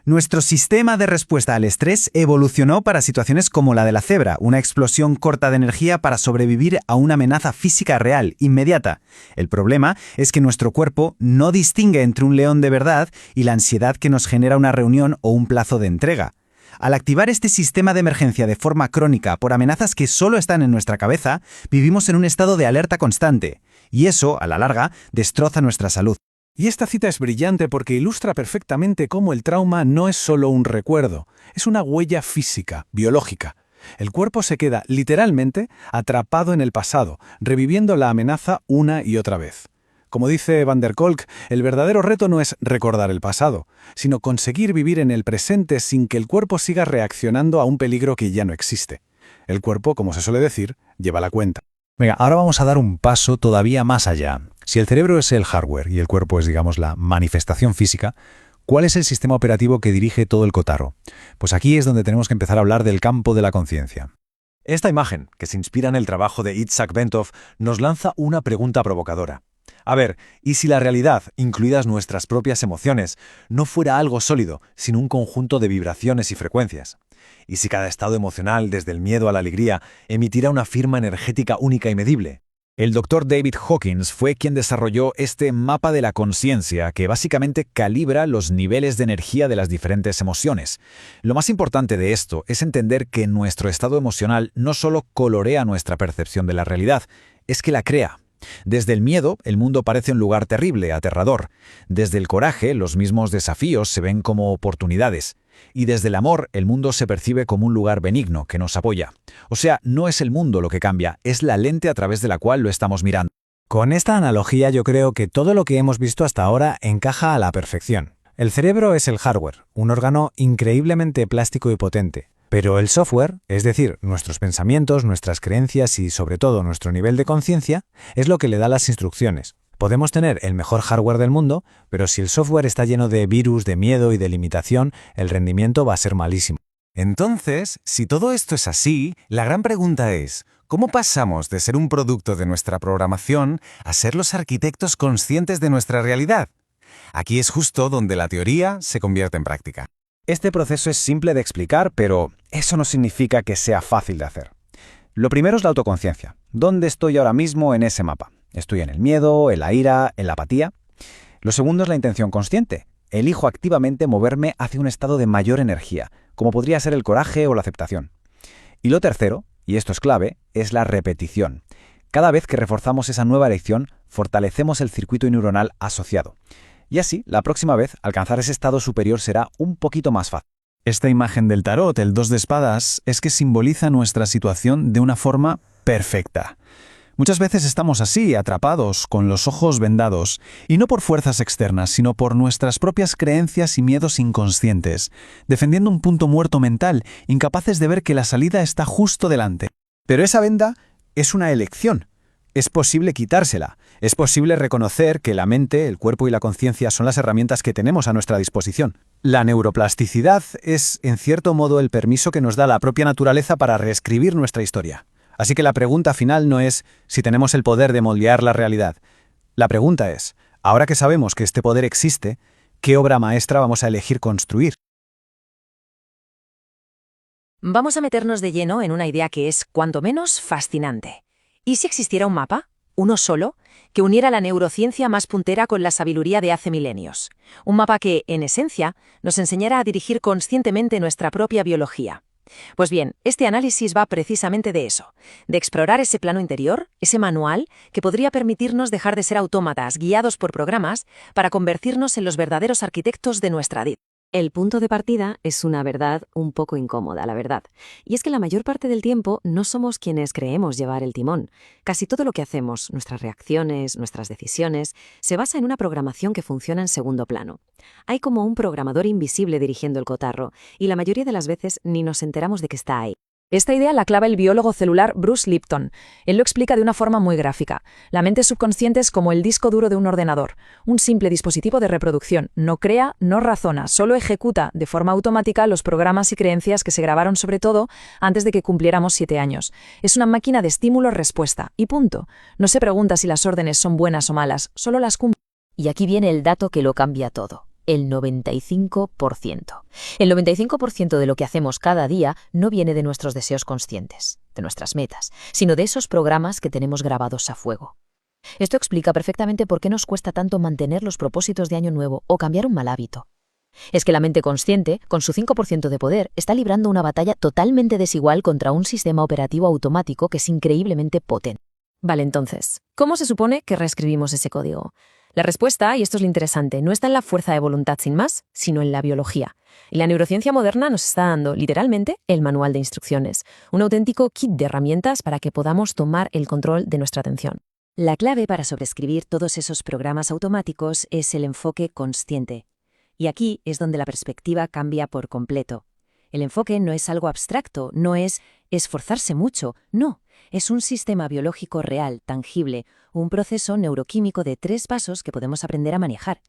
[SPEAKER 13] Nuestro sistema de respuesta al estrés evolucionó para situaciones como la de la cebra, una explosión corta de energía para sobrevivir a una amenaza física real, inmediata. El problema es que nuestro cuerpo no distingue entre un león de verdad y la ansiedad que nos genera una reunión o un plazo de entrega. Al activar este sistema de emergencia de forma crónica por amenazas que solo están en nuestra cabeza, vivimos en un estado de alerta constante. Y eso, a la larga, destroza nuestra salud.
[SPEAKER 11] Y esta cita es brillante porque ilustra perfectamente cómo el trauma no es solo un recuerdo, es una huella física, biológica. El cuerpo se queda, literalmente, atrapado en el pasado, reviviendo la amenaza una y otra vez. Como dice Van der Kolk, el verdadero reto no es recordar el pasado, sino conseguir vivir en el presente sin que el cuerpo siga reaccionando a un peligro que ya no existe. El cuerpo, como se suele decir, lleva la cuenta.
[SPEAKER 9] Venga, ahora vamos a dar un paso todavía más allá. Si el cerebro es el hardware y el cuerpo es, digamos, la manifestación física, ¿cuál es el sistema operativo que dirige todo el cotarro? Pues aquí es donde tenemos que empezar a hablar del campo de la conciencia.
[SPEAKER 14] Esta imagen, que se inspira en el trabajo de Itzhak Bentov, nos lanza una pregunta provocadora. A ver, ¿y si la realidad, incluidas nuestras propias emociones, no fuera algo sólido, sino un conjunto de vibraciones y frecuencias? ¿Y si cada estado emocional, desde el miedo a la alegría, emitirá una firma energética única y medible?
[SPEAKER 13] El doctor David Hawkins fue quien desarrolló este mapa de la conciencia que básicamente calibra los niveles de energía de las diferentes emociones. Lo más importante de esto es entender que nuestro estado emocional no solo colorea nuestra percepción de la realidad, es que la crea. Desde el miedo, el mundo parece un lugar terrible, aterrador. Desde el coraje, los mismos desafíos se ven como oportunidades. Y desde el amor, el mundo se percibe como un lugar benigno que nos apoya. O sea, no es el mundo lo que cambia, es la lente a través de la cual lo estamos mirando.
[SPEAKER 15] Con esta analogía yo creo que todo lo que hemos visto hasta ahora encaja a la perfección. El cerebro es el hardware, un órgano increíblemente plástico y potente. Pero el software, es decir, nuestros pensamientos, nuestras creencias y sobre todo nuestro nivel de conciencia, es lo que le da las instrucciones. Podemos tener el mejor hardware del mundo, pero si el software está lleno de virus, de miedo y de limitación, el rendimiento va a ser malísimo.
[SPEAKER 16] Entonces, si todo esto es así, la gran pregunta es, ¿cómo pasamos de ser un producto de nuestra programación a ser los arquitectos conscientes de nuestra realidad? Aquí es justo donde la teoría se convierte en práctica.
[SPEAKER 14] Este proceso es simple de explicar, pero eso no significa que sea fácil de hacer. Lo primero es la autoconciencia. ¿Dónde estoy ahora mismo en ese mapa? ¿Estoy en el miedo, en la ira, en la apatía? Lo segundo es la intención consciente. Elijo activamente moverme hacia un estado de mayor energía, como podría ser el coraje o la aceptación. Y lo tercero, y esto es clave, es la repetición. Cada vez que reforzamos esa nueva elección, fortalecemos el circuito neuronal asociado. Y así, la próxima vez, alcanzar ese estado superior será un poquito más fácil.
[SPEAKER 13] Esta imagen del tarot, el 2 de espadas, es que simboliza nuestra situación de una forma perfecta. Muchas veces estamos así, atrapados, con los ojos vendados, y no por fuerzas externas, sino por nuestras propias creencias y miedos inconscientes, defendiendo un punto muerto mental, incapaces de ver que la salida está justo delante. Pero esa venda es una elección. Es posible quitársela. Es posible reconocer que la mente, el cuerpo y la conciencia son las herramientas que tenemos a nuestra disposición. La neuroplasticidad es, en cierto modo, el permiso que nos da la propia naturaleza para reescribir nuestra historia. Así que la pregunta final no es si tenemos el poder de moldear la realidad. La pregunta es, ahora que sabemos que este poder existe, ¿qué obra maestra vamos a elegir construir?
[SPEAKER 7] Vamos a meternos de lleno en una idea que es, cuanto menos, fascinante. ¿Y si existiera un mapa, uno solo, que uniera la neurociencia más puntera con la sabiduría de hace milenios? Un mapa que, en esencia, nos enseñara a dirigir conscientemente nuestra propia biología. Pues bien, este análisis va precisamente de eso, de explorar ese plano interior, ese manual, que podría permitirnos dejar de ser autómatas guiados por programas para convertirnos en los verdaderos arquitectos de nuestra vida.
[SPEAKER 6] El punto de partida es una verdad un poco incómoda, la verdad. Y es que la mayor parte del tiempo no somos quienes creemos llevar el timón. Casi todo lo que hacemos, nuestras reacciones, nuestras decisiones, se basa en una programación que funciona en segundo plano. Hay como un programador invisible dirigiendo el cotarro, y la mayoría de las veces ni nos enteramos de que está ahí.
[SPEAKER 7] Esta idea la clava el biólogo celular Bruce Lipton. Él lo explica de una forma muy gráfica. La mente subconsciente es como el disco duro de un ordenador, un simple dispositivo de reproducción. No crea, no razona, solo ejecuta de forma automática los programas y creencias que se grabaron sobre todo antes de que cumpliéramos 7 años. Es una máquina de estímulo-respuesta, y punto. No se pregunta si las órdenes son buenas o malas, solo las cumple.
[SPEAKER 17] Y aquí viene el dato que lo cambia todo. El 95%. El 95% de lo que hacemos cada día no viene de nuestros deseos conscientes, de nuestras metas, sino de esos programas que tenemos grabados a fuego. Esto explica perfectamente por qué nos cuesta tanto mantener los propósitos de Año Nuevo o cambiar un mal hábito. Es que la mente consciente, con su 5% de poder, está librando una batalla totalmente desigual contra un sistema operativo automático que es increíblemente potente.
[SPEAKER 6] Vale, entonces, ¿cómo se supone que reescribimos ese código? La respuesta, y esto es lo interesante, no está en la fuerza de voluntad sin más, sino en la biología. Y la neurociencia moderna nos está dando, literalmente, el manual de instrucciones, un auténtico kit de herramientas para que podamos tomar el control de nuestra atención.
[SPEAKER 17] La clave para sobreescribir todos esos programas automáticos es el enfoque consciente. Y aquí es donde la perspectiva cambia por completo. El enfoque no es algo abstracto, no es esforzarse mucho, no. Es un sistema biológico real, tangible, un proceso neuroquímico de 3 pasos que podemos aprender a manejar.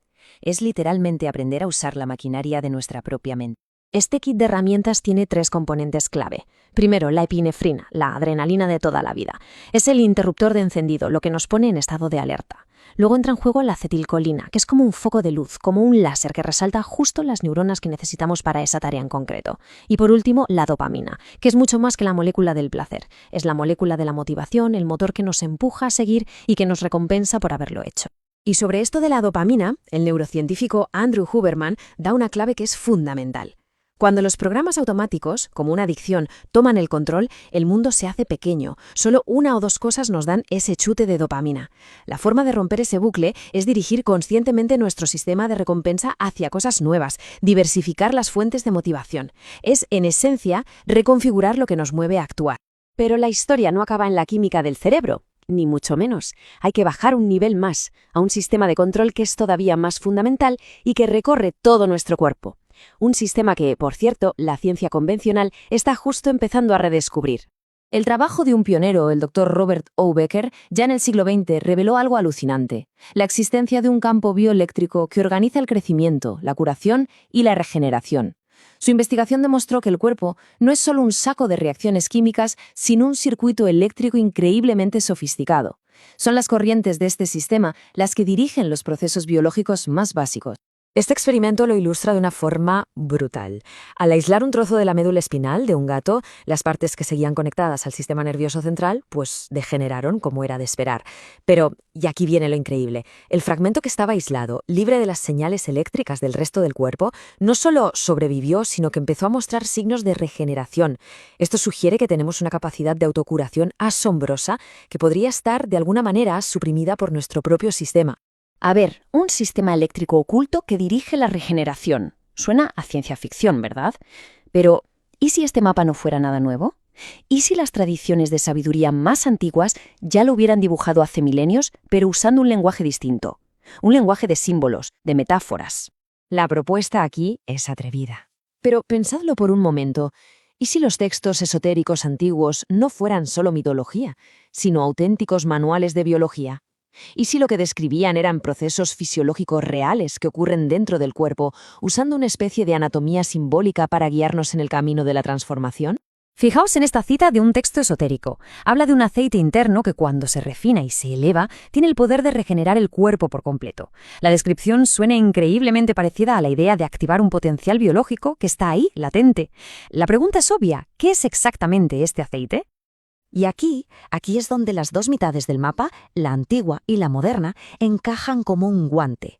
[SPEAKER 17] Es literalmente aprender a usar la maquinaria de nuestra propia mente.
[SPEAKER 6] Este kit de herramientas tiene 3 componentes clave. Primero, la epinefrina, la adrenalina de toda la vida. Es el interruptor de encendido, lo que nos pone en estado de alerta. Luego entra en juego la acetilcolina, que es como un foco de luz, como un láser que resalta justo las neuronas que necesitamos para esa tarea en concreto. Y por último, la dopamina, que es mucho más que la molécula del placer. Es la molécula de la motivación, el motor que nos empuja a seguir y que nos recompensa por haberlo hecho. Y sobre esto de la dopamina, el neurocientífico Andrew Huberman da una clave que es fundamental. Cuando los programas automáticos, como una adicción, toman el control, el mundo se hace pequeño. Solo 1 o 2 cosas nos dan ese chute de dopamina. La forma de romper ese bucle es dirigir conscientemente nuestro sistema de recompensa hacia cosas nuevas, diversificar las fuentes de motivación. Es, en esencia, reconfigurar lo que nos mueve a actuar. Pero la historia no acaba en la química del cerebro, ni mucho menos. Hay que bajar un nivel más, a un sistema de control que es todavía más fundamental y que recorre todo nuestro cuerpo. Un sistema que, por cierto, la ciencia convencional está justo empezando a redescubrir. El trabajo de un pionero, el Dr. Robert O. Becker, ya en el siglo XX reveló algo alucinante: la existencia de un campo bioeléctrico que organiza el crecimiento, la curación y la regeneración. Su investigación demostró que el cuerpo no es solo un saco de reacciones químicas, sino un circuito eléctrico increíblemente sofisticado. Son las corrientes de este sistema las que dirigen los procesos biológicos más básicos. Este experimento lo ilustra de una forma brutal. Al aislar un trozo de la médula espinal de un gato, las partes que seguían conectadas al sistema nervioso central, pues degeneraron como era de esperar. Pero, y aquí viene lo increíble, el fragmento que estaba aislado, libre de las señales eléctricas del resto del cuerpo, no solo sobrevivió, sino que empezó a mostrar signos de regeneración. Esto sugiere que tenemos una capacidad de autocuración asombrosa que podría estar, de alguna manera, suprimida por nuestro propio sistema.
[SPEAKER 17] A ver, un sistema eléctrico oculto que dirige la regeneración. Suena a ciencia ficción, ¿verdad? Pero, ¿y si este mapa no fuera nada nuevo? ¿Y si las tradiciones de sabiduría más antiguas ya lo hubieran dibujado hace milenios, pero usando un lenguaje distinto? Un lenguaje de símbolos, de metáforas.
[SPEAKER 6] La propuesta aquí es atrevida. Pero pensadlo por un momento. ¿Y si los textos esotéricos antiguos no fueran solo mitología, sino auténticos manuales de biología? ¿Y si lo que describían eran procesos fisiológicos reales que ocurren dentro del cuerpo, usando una especie de anatomía simbólica para guiarnos en el camino de la transformación?
[SPEAKER 8] Fijaos en esta cita de un texto esotérico. Habla de un aceite interno que cuando se refina y se eleva, tiene el poder de regenerar el cuerpo por completo. La descripción suena increíblemente parecida a la idea de activar un potencial biológico que está ahí, latente. La pregunta es obvia: ¿qué es exactamente este aceite?
[SPEAKER 6] Y aquí es donde las 2 mitades del mapa, la antigua y la moderna, encajan como un guante.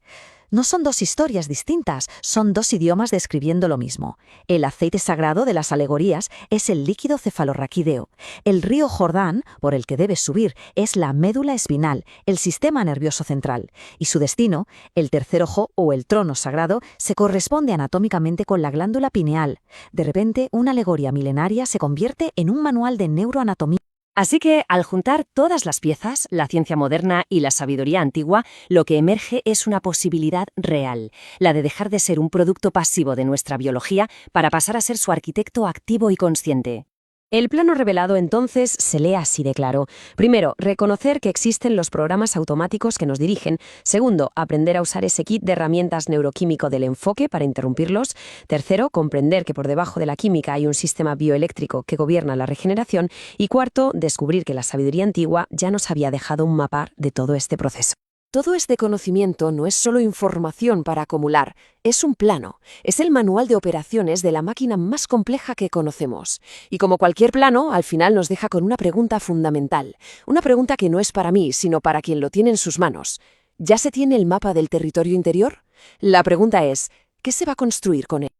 [SPEAKER 6] No son 2 historias distintas, son 2 idiomas describiendo lo mismo. El aceite sagrado de las alegorías es el líquido cefalorraquídeo. El río Jordán, por el que debes subir, es la médula espinal, el sistema nervioso central. Y su destino, el tercer ojo o el trono sagrado, se corresponde anatómicamente con la glándula pineal. De repente, una alegoría milenaria se convierte en un manual de neuroanatomía.
[SPEAKER 17] Así que, al juntar todas las piezas, la ciencia moderna y la sabiduría antigua, lo que emerge es una posibilidad real, la de dejar de ser un producto pasivo de nuestra biología para pasar a ser su arquitecto activo y consciente.
[SPEAKER 6] El plano revelado entonces se lee así de claro. Primero, reconocer que existen los programas automáticos que nos dirigen. Segundo, aprender a usar ese kit de herramientas neuroquímico del enfoque para interrumpirlos. Tercero, comprender que por debajo de la química hay un sistema bioeléctrico que gobierna la regeneración. Y cuarto, descubrir que la sabiduría antigua ya nos había dejado un mapa de todo este proceso. Todo este conocimiento no es solo información para acumular, es un plano, es el manual de operaciones de la máquina más compleja que conocemos. Y como cualquier plano, al final nos deja con una pregunta fundamental, una pregunta que no es para mí, sino para quien lo tiene en sus manos. ¿Ya se tiene el mapa del territorio interior? La pregunta es, ¿qué se va a construir con él?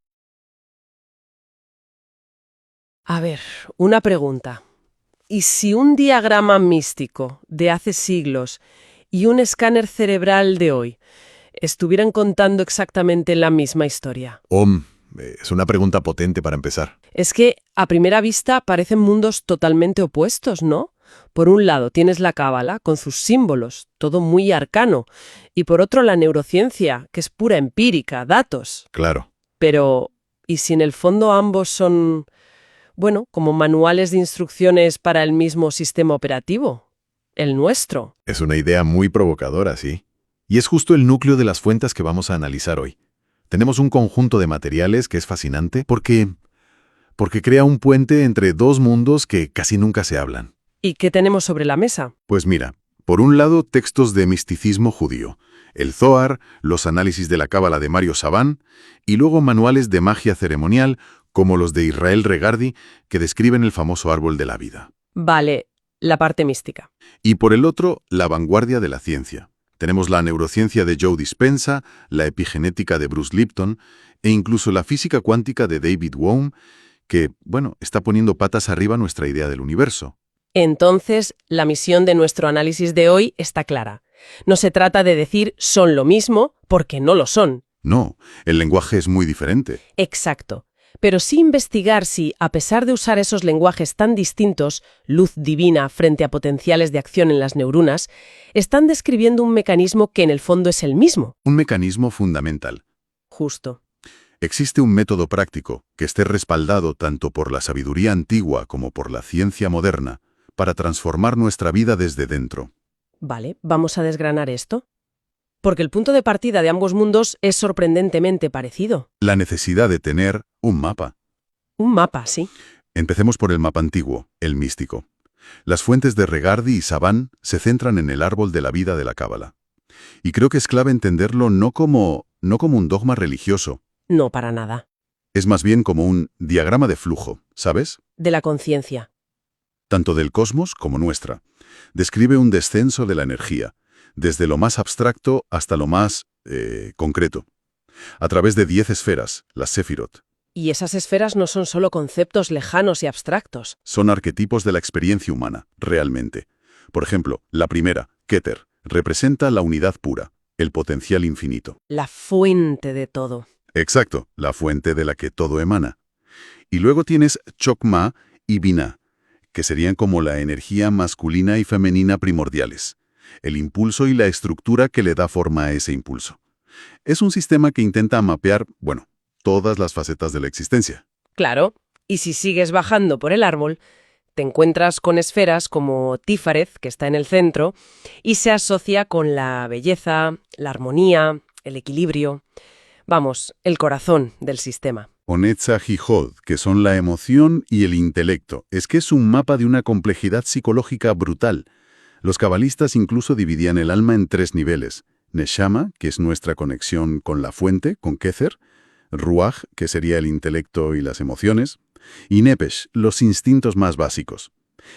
[SPEAKER 5] A ver, una pregunta. ¿Y si un diagrama místico de hace siglos y un escáner cerebral de hoy estuvieran contando exactamente la misma historia?
[SPEAKER 16] Es una pregunta potente para empezar.
[SPEAKER 5] Es que, a primera vista, parecen mundos totalmente opuestos, ¿no? Por un lado tienes la cábala, con sus símbolos, todo muy arcano, y por otro la neurociencia, que es pura empírica, datos.
[SPEAKER 16] Claro.
[SPEAKER 5] Pero, ¿y si en el fondo ambos son, bueno, como manuales de instrucciones para el mismo sistema operativo? El nuestro.
[SPEAKER 16] Es una idea muy provocadora, sí. Y es justo el núcleo de las fuentes que vamos a analizar hoy. Tenemos un conjunto de materiales que es fascinante porque crea un puente entre dos mundos que casi nunca se hablan.
[SPEAKER 5] ¿Y qué tenemos sobre la mesa?
[SPEAKER 2] Pues mira, por un lado textos de misticismo judío, el Zohar, los análisis de la cábala de Mario Saban, y luego manuales de magia ceremonial como los de Israel Regardie que describen el famoso árbol de la vida.
[SPEAKER 5] Vale, la parte mística.
[SPEAKER 2] Y por el otro, la vanguardia de la ciencia. Tenemos la neurociencia de Joe Dispenza, la epigenética de Bruce Lipton e incluso la física cuántica de David Bohm, que, bueno, está poniendo patas arriba nuestra idea del universo.
[SPEAKER 5] Entonces, la misión de nuestro análisis de hoy está clara. No se trata de decir son lo mismo, porque no lo son.
[SPEAKER 2] No, el lenguaje es muy diferente.
[SPEAKER 5] Exacto. Pero sí investigar si, a pesar de usar esos lenguajes tan distintos, luz divina frente a potenciales de acción en las neuronas, están describiendo un mecanismo que en el fondo es el mismo.
[SPEAKER 2] Un mecanismo fundamental.
[SPEAKER 5] Justo.
[SPEAKER 2] Existe un método práctico que esté respaldado tanto por la sabiduría antigua como por la ciencia moderna para transformar nuestra vida desde dentro.
[SPEAKER 5] Vale, vamos a desgranar esto. Porque el punto de partida de ambos mundos es sorprendentemente parecido.
[SPEAKER 2] La necesidad de tener un mapa.
[SPEAKER 5] Un mapa, sí.
[SPEAKER 2] Empecemos por el mapa antiguo, el místico. Las fuentes de Regardie y Saban se centran en el árbol de la vida de la cábala. Y creo que es clave entenderlo no como un dogma religioso.
[SPEAKER 5] No, para nada.
[SPEAKER 2] Es más bien como un diagrama de flujo, ¿sabes?
[SPEAKER 5] De la conciencia.
[SPEAKER 2] Tanto del cosmos como nuestra. Describe un descenso de la energía, desde lo más abstracto hasta lo más concreto, a través de 10 esferas, las Sefirot.
[SPEAKER 5] Y esas esferas no son solo conceptos lejanos y abstractos.
[SPEAKER 2] Son arquetipos de la experiencia humana, realmente. Por ejemplo, la primera, Keter, representa la unidad pura, el potencial infinito.
[SPEAKER 5] La fuente de todo.
[SPEAKER 2] Exacto, la fuente de la que todo emana. Y luego tienes Chokmah y Binah, que serían como la energía masculina y femenina primordiales, el impulso y la estructura que le da forma a ese impulso. Es un sistema que intenta mapear, bueno, todas las facetas de la existencia.
[SPEAKER 5] Claro, y si sigues bajando por el árbol, te encuentras con esferas como Tifareth, que está en el centro, y se asocia con la belleza, la armonía, el equilibrio, vamos, el corazón del sistema.
[SPEAKER 2] O Netzach y Hod, que son la emoción y el intelecto. Es que es un mapa de una complejidad psicológica brutal. Los cabalistas incluso dividían el alma en 3 niveles. Neshama, que es nuestra conexión con la fuente, con Keter, Ruach, que sería el intelecto y las emociones, y Nepesh, los instintos más básicos.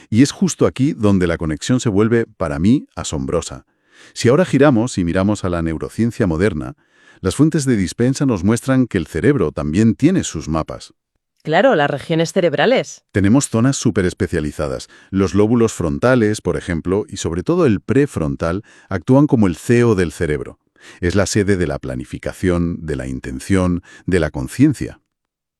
[SPEAKER 2] Y es justo aquí donde la conexión se vuelve, para mí, asombrosa. Si ahora giramos y miramos a la neurociencia moderna, las fuentes de Dispenza nos muestran que el cerebro también tiene sus mapas.
[SPEAKER 5] Claro, las regiones cerebrales.
[SPEAKER 2] Tenemos zonas súper especializadas. Los lóbulos frontales, por ejemplo, y sobre todo el prefrontal, actúan como el CEO del cerebro. Es la sede de la planificación, de la intención, de la conciencia.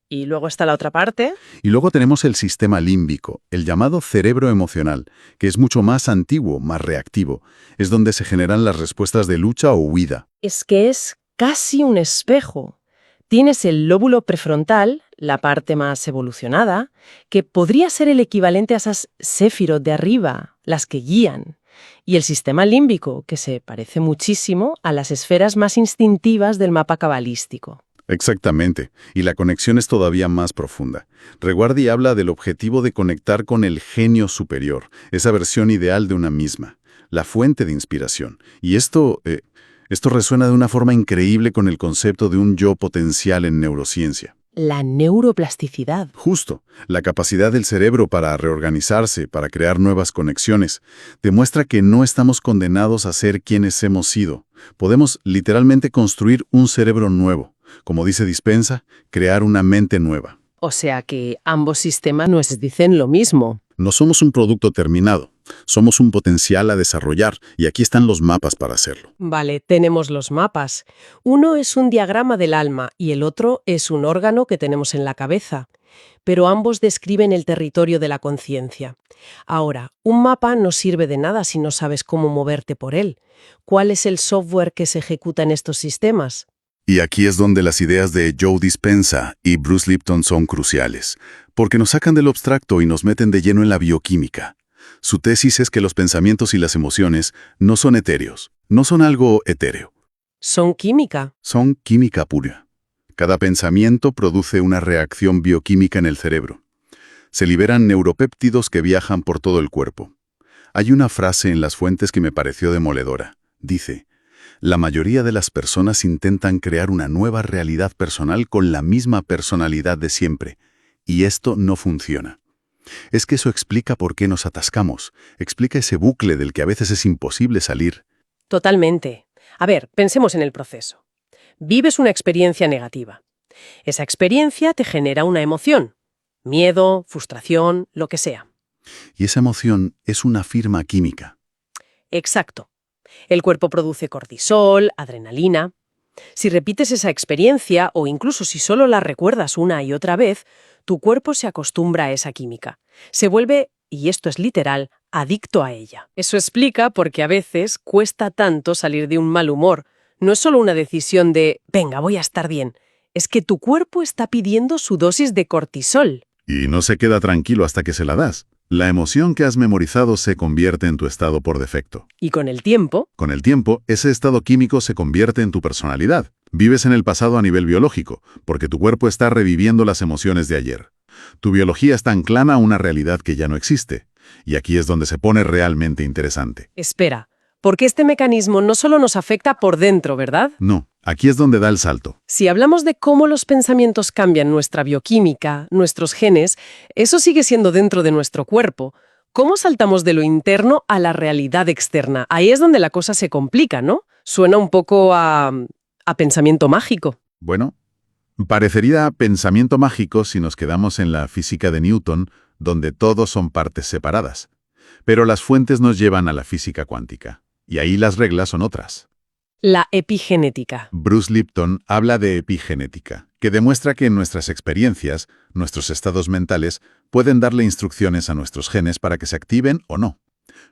[SPEAKER 5] Y luego está la otra parte.
[SPEAKER 2] Y luego tenemos el sistema límbico, el llamado cerebro emocional, que es mucho más antiguo, más reactivo. Es donde se generan las respuestas de lucha o huida.
[SPEAKER 5] Es que es casi un espejo. Tienes el lóbulo prefrontal, la parte más evolucionada, que podría ser el equivalente a esas séfirot de arriba, las que guían, y el sistema límbico, que se parece muchísimo a las esferas más instintivas del mapa cabalístico.
[SPEAKER 2] Exactamente, y la conexión es todavía más profunda. Reguardi habla del objetivo de conectar con el genio superior, esa versión ideal de una misma, la fuente de inspiración. Y esto resuena de una forma increíble con el concepto de un yo potencial en neurociencia.
[SPEAKER 5] La neuroplasticidad.
[SPEAKER 2] Justo, la capacidad del cerebro para reorganizarse, para crear nuevas conexiones, demuestra que no estamos condenados a ser quienes hemos sido. Podemos literalmente construir un cerebro nuevo. Como dice Dispensa, crear una mente nueva.
[SPEAKER 5] O sea que ambos sistemas nos dicen lo mismo.
[SPEAKER 2] No somos un producto terminado, somos un potencial a desarrollar, y aquí están los mapas para hacerlo.
[SPEAKER 5] Vale, tenemos los mapas. Uno es un diagrama del alma y el otro es un órgano que tenemos en la cabeza. Pero ambos describen el territorio de la conciencia. Ahora, un mapa no sirve de nada si no sabes cómo moverte por él. ¿Cuál es el software que se ejecuta en estos sistemas?
[SPEAKER 2] Y aquí es donde las ideas de Joe Dispenza y Bruce Lipton son cruciales, porque nos sacan del abstracto y nos meten de lleno en la bioquímica. Su tesis es que los pensamientos y las emociones no son etéreos, no son algo etéreo.
[SPEAKER 5] Son química.
[SPEAKER 2] Son química pura. Cada pensamiento produce una reacción bioquímica en el cerebro. Se liberan neuropéptidos que viajan por todo el cuerpo. Hay una frase en las fuentes que me pareció demoledora. Dice: la mayoría de las personas intentan crear una nueva realidad personal con la misma personalidad de siempre, y esto no funciona. Es que eso explica por qué nos atascamos, explica ese bucle del que a veces es imposible salir.
[SPEAKER 5] Totalmente. A ver, pensemos en el proceso. Vives una experiencia negativa. Esa experiencia te genera una emoción. Miedo, frustración, lo que sea.
[SPEAKER 2] Y esa emoción es una firma química.
[SPEAKER 5] Exacto. El cuerpo produce cortisol, adrenalina. Si repites esa experiencia, o incluso si solo la recuerdas una y otra vez, tu cuerpo se acostumbra a esa química. Se vuelve, y esto es literal, adicto a ella. Eso explica por qué a veces cuesta tanto salir de un mal humor. No es solo una decisión de, venga, voy a estar bien. Es que tu cuerpo está pidiendo su dosis de cortisol.
[SPEAKER 2] Y no se queda tranquilo hasta que se la das. La emoción que has memorizado se convierte en tu estado por defecto.
[SPEAKER 5] Y con el tiempo,
[SPEAKER 2] ese estado químico se convierte en tu personalidad. Vives en el pasado a nivel biológico, porque tu cuerpo está reviviendo las emociones de ayer. Tu biología está anclada a una realidad que ya no existe. Y aquí es donde se pone realmente interesante.
[SPEAKER 5] Espera, porque este mecanismo no solo nos afecta por dentro, ¿verdad?
[SPEAKER 2] No, aquí es donde da el salto.
[SPEAKER 5] Si hablamos de cómo los pensamientos cambian nuestra bioquímica, nuestros genes, eso sigue siendo dentro de nuestro cuerpo. ¿Cómo saltamos de lo interno a la realidad externa? Ahí es donde la cosa se complica, ¿no? Suena un poco a pensamiento mágico.
[SPEAKER 2] Bueno, parecería pensamiento mágico si nos quedamos en la física de Newton, donde todos son partes separadas. Pero las fuentes nos llevan a la física cuántica. Y ahí las reglas son otras.
[SPEAKER 5] La epigenética.
[SPEAKER 2] Bruce Lipton habla de epigenética, que demuestra que en nuestras experiencias, nuestros estados mentales, pueden darle instrucciones a nuestros genes para que se activen o no.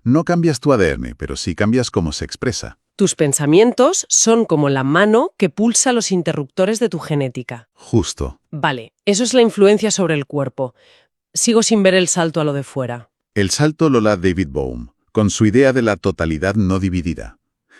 [SPEAKER 2] No cambias tu ADN, pero sí cambias cómo se expresa.
[SPEAKER 5] Tus pensamientos son como la mano que pulsa los interruptores de tu genética.
[SPEAKER 2] Justo.
[SPEAKER 5] Vale, eso es la influencia sobre el cuerpo. Sigo sin ver el salto a lo de fuera.
[SPEAKER 2] El salto lo da David Bohm, con su idea de la totalidad no dividida.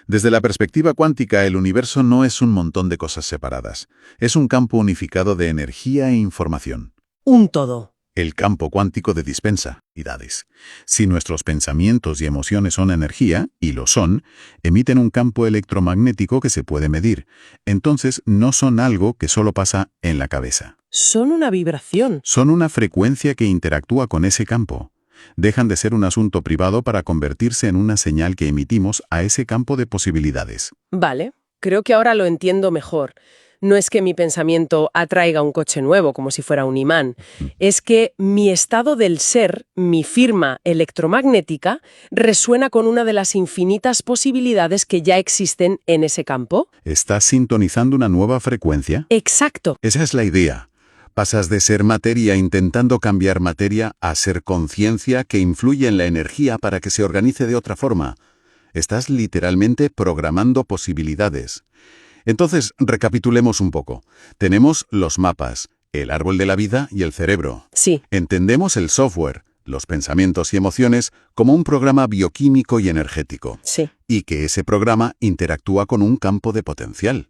[SPEAKER 2] Desde la perspectiva cuántica, el universo no es un montón de cosas separadas. Es un campo unificado de energía e información.
[SPEAKER 5] Un todo.
[SPEAKER 2] El campo cuántico de Dispensa, idades. Si nuestros pensamientos y emociones son energía, y lo son, emiten un campo electromagnético que se puede medir. Entonces, no son algo que solo pasa en la cabeza.
[SPEAKER 5] Son una vibración.
[SPEAKER 2] Son una frecuencia que interactúa con ese campo. Dejan de ser un asunto privado para convertirse en una señal que emitimos a ese campo de posibilidades.
[SPEAKER 5] Vale, creo que ahora lo entiendo mejor. No es que mi pensamiento atraiga un coche nuevo como si fuera un imán. Es que mi estado del ser, mi firma electromagnética, resuena con una de las infinitas posibilidades que ya existen en ese campo.
[SPEAKER 2] ¿Estás sintonizando una nueva frecuencia?
[SPEAKER 5] Exacto.
[SPEAKER 2] Esa es la idea. Pasas de ser materia intentando cambiar materia a ser conciencia que influye en la energía para que se organice de otra forma. Estás literalmente programando posibilidades. Entonces, recapitulemos un poco. Tenemos los mapas,
[SPEAKER 3] El árbol de la vida y el cerebro.
[SPEAKER 5] Sí.
[SPEAKER 3] Entendemos el software, los pensamientos y emociones, como un programa bioquímico y energético.
[SPEAKER 5] Sí.
[SPEAKER 3] Y que ese programa interactúa con un campo de potencial.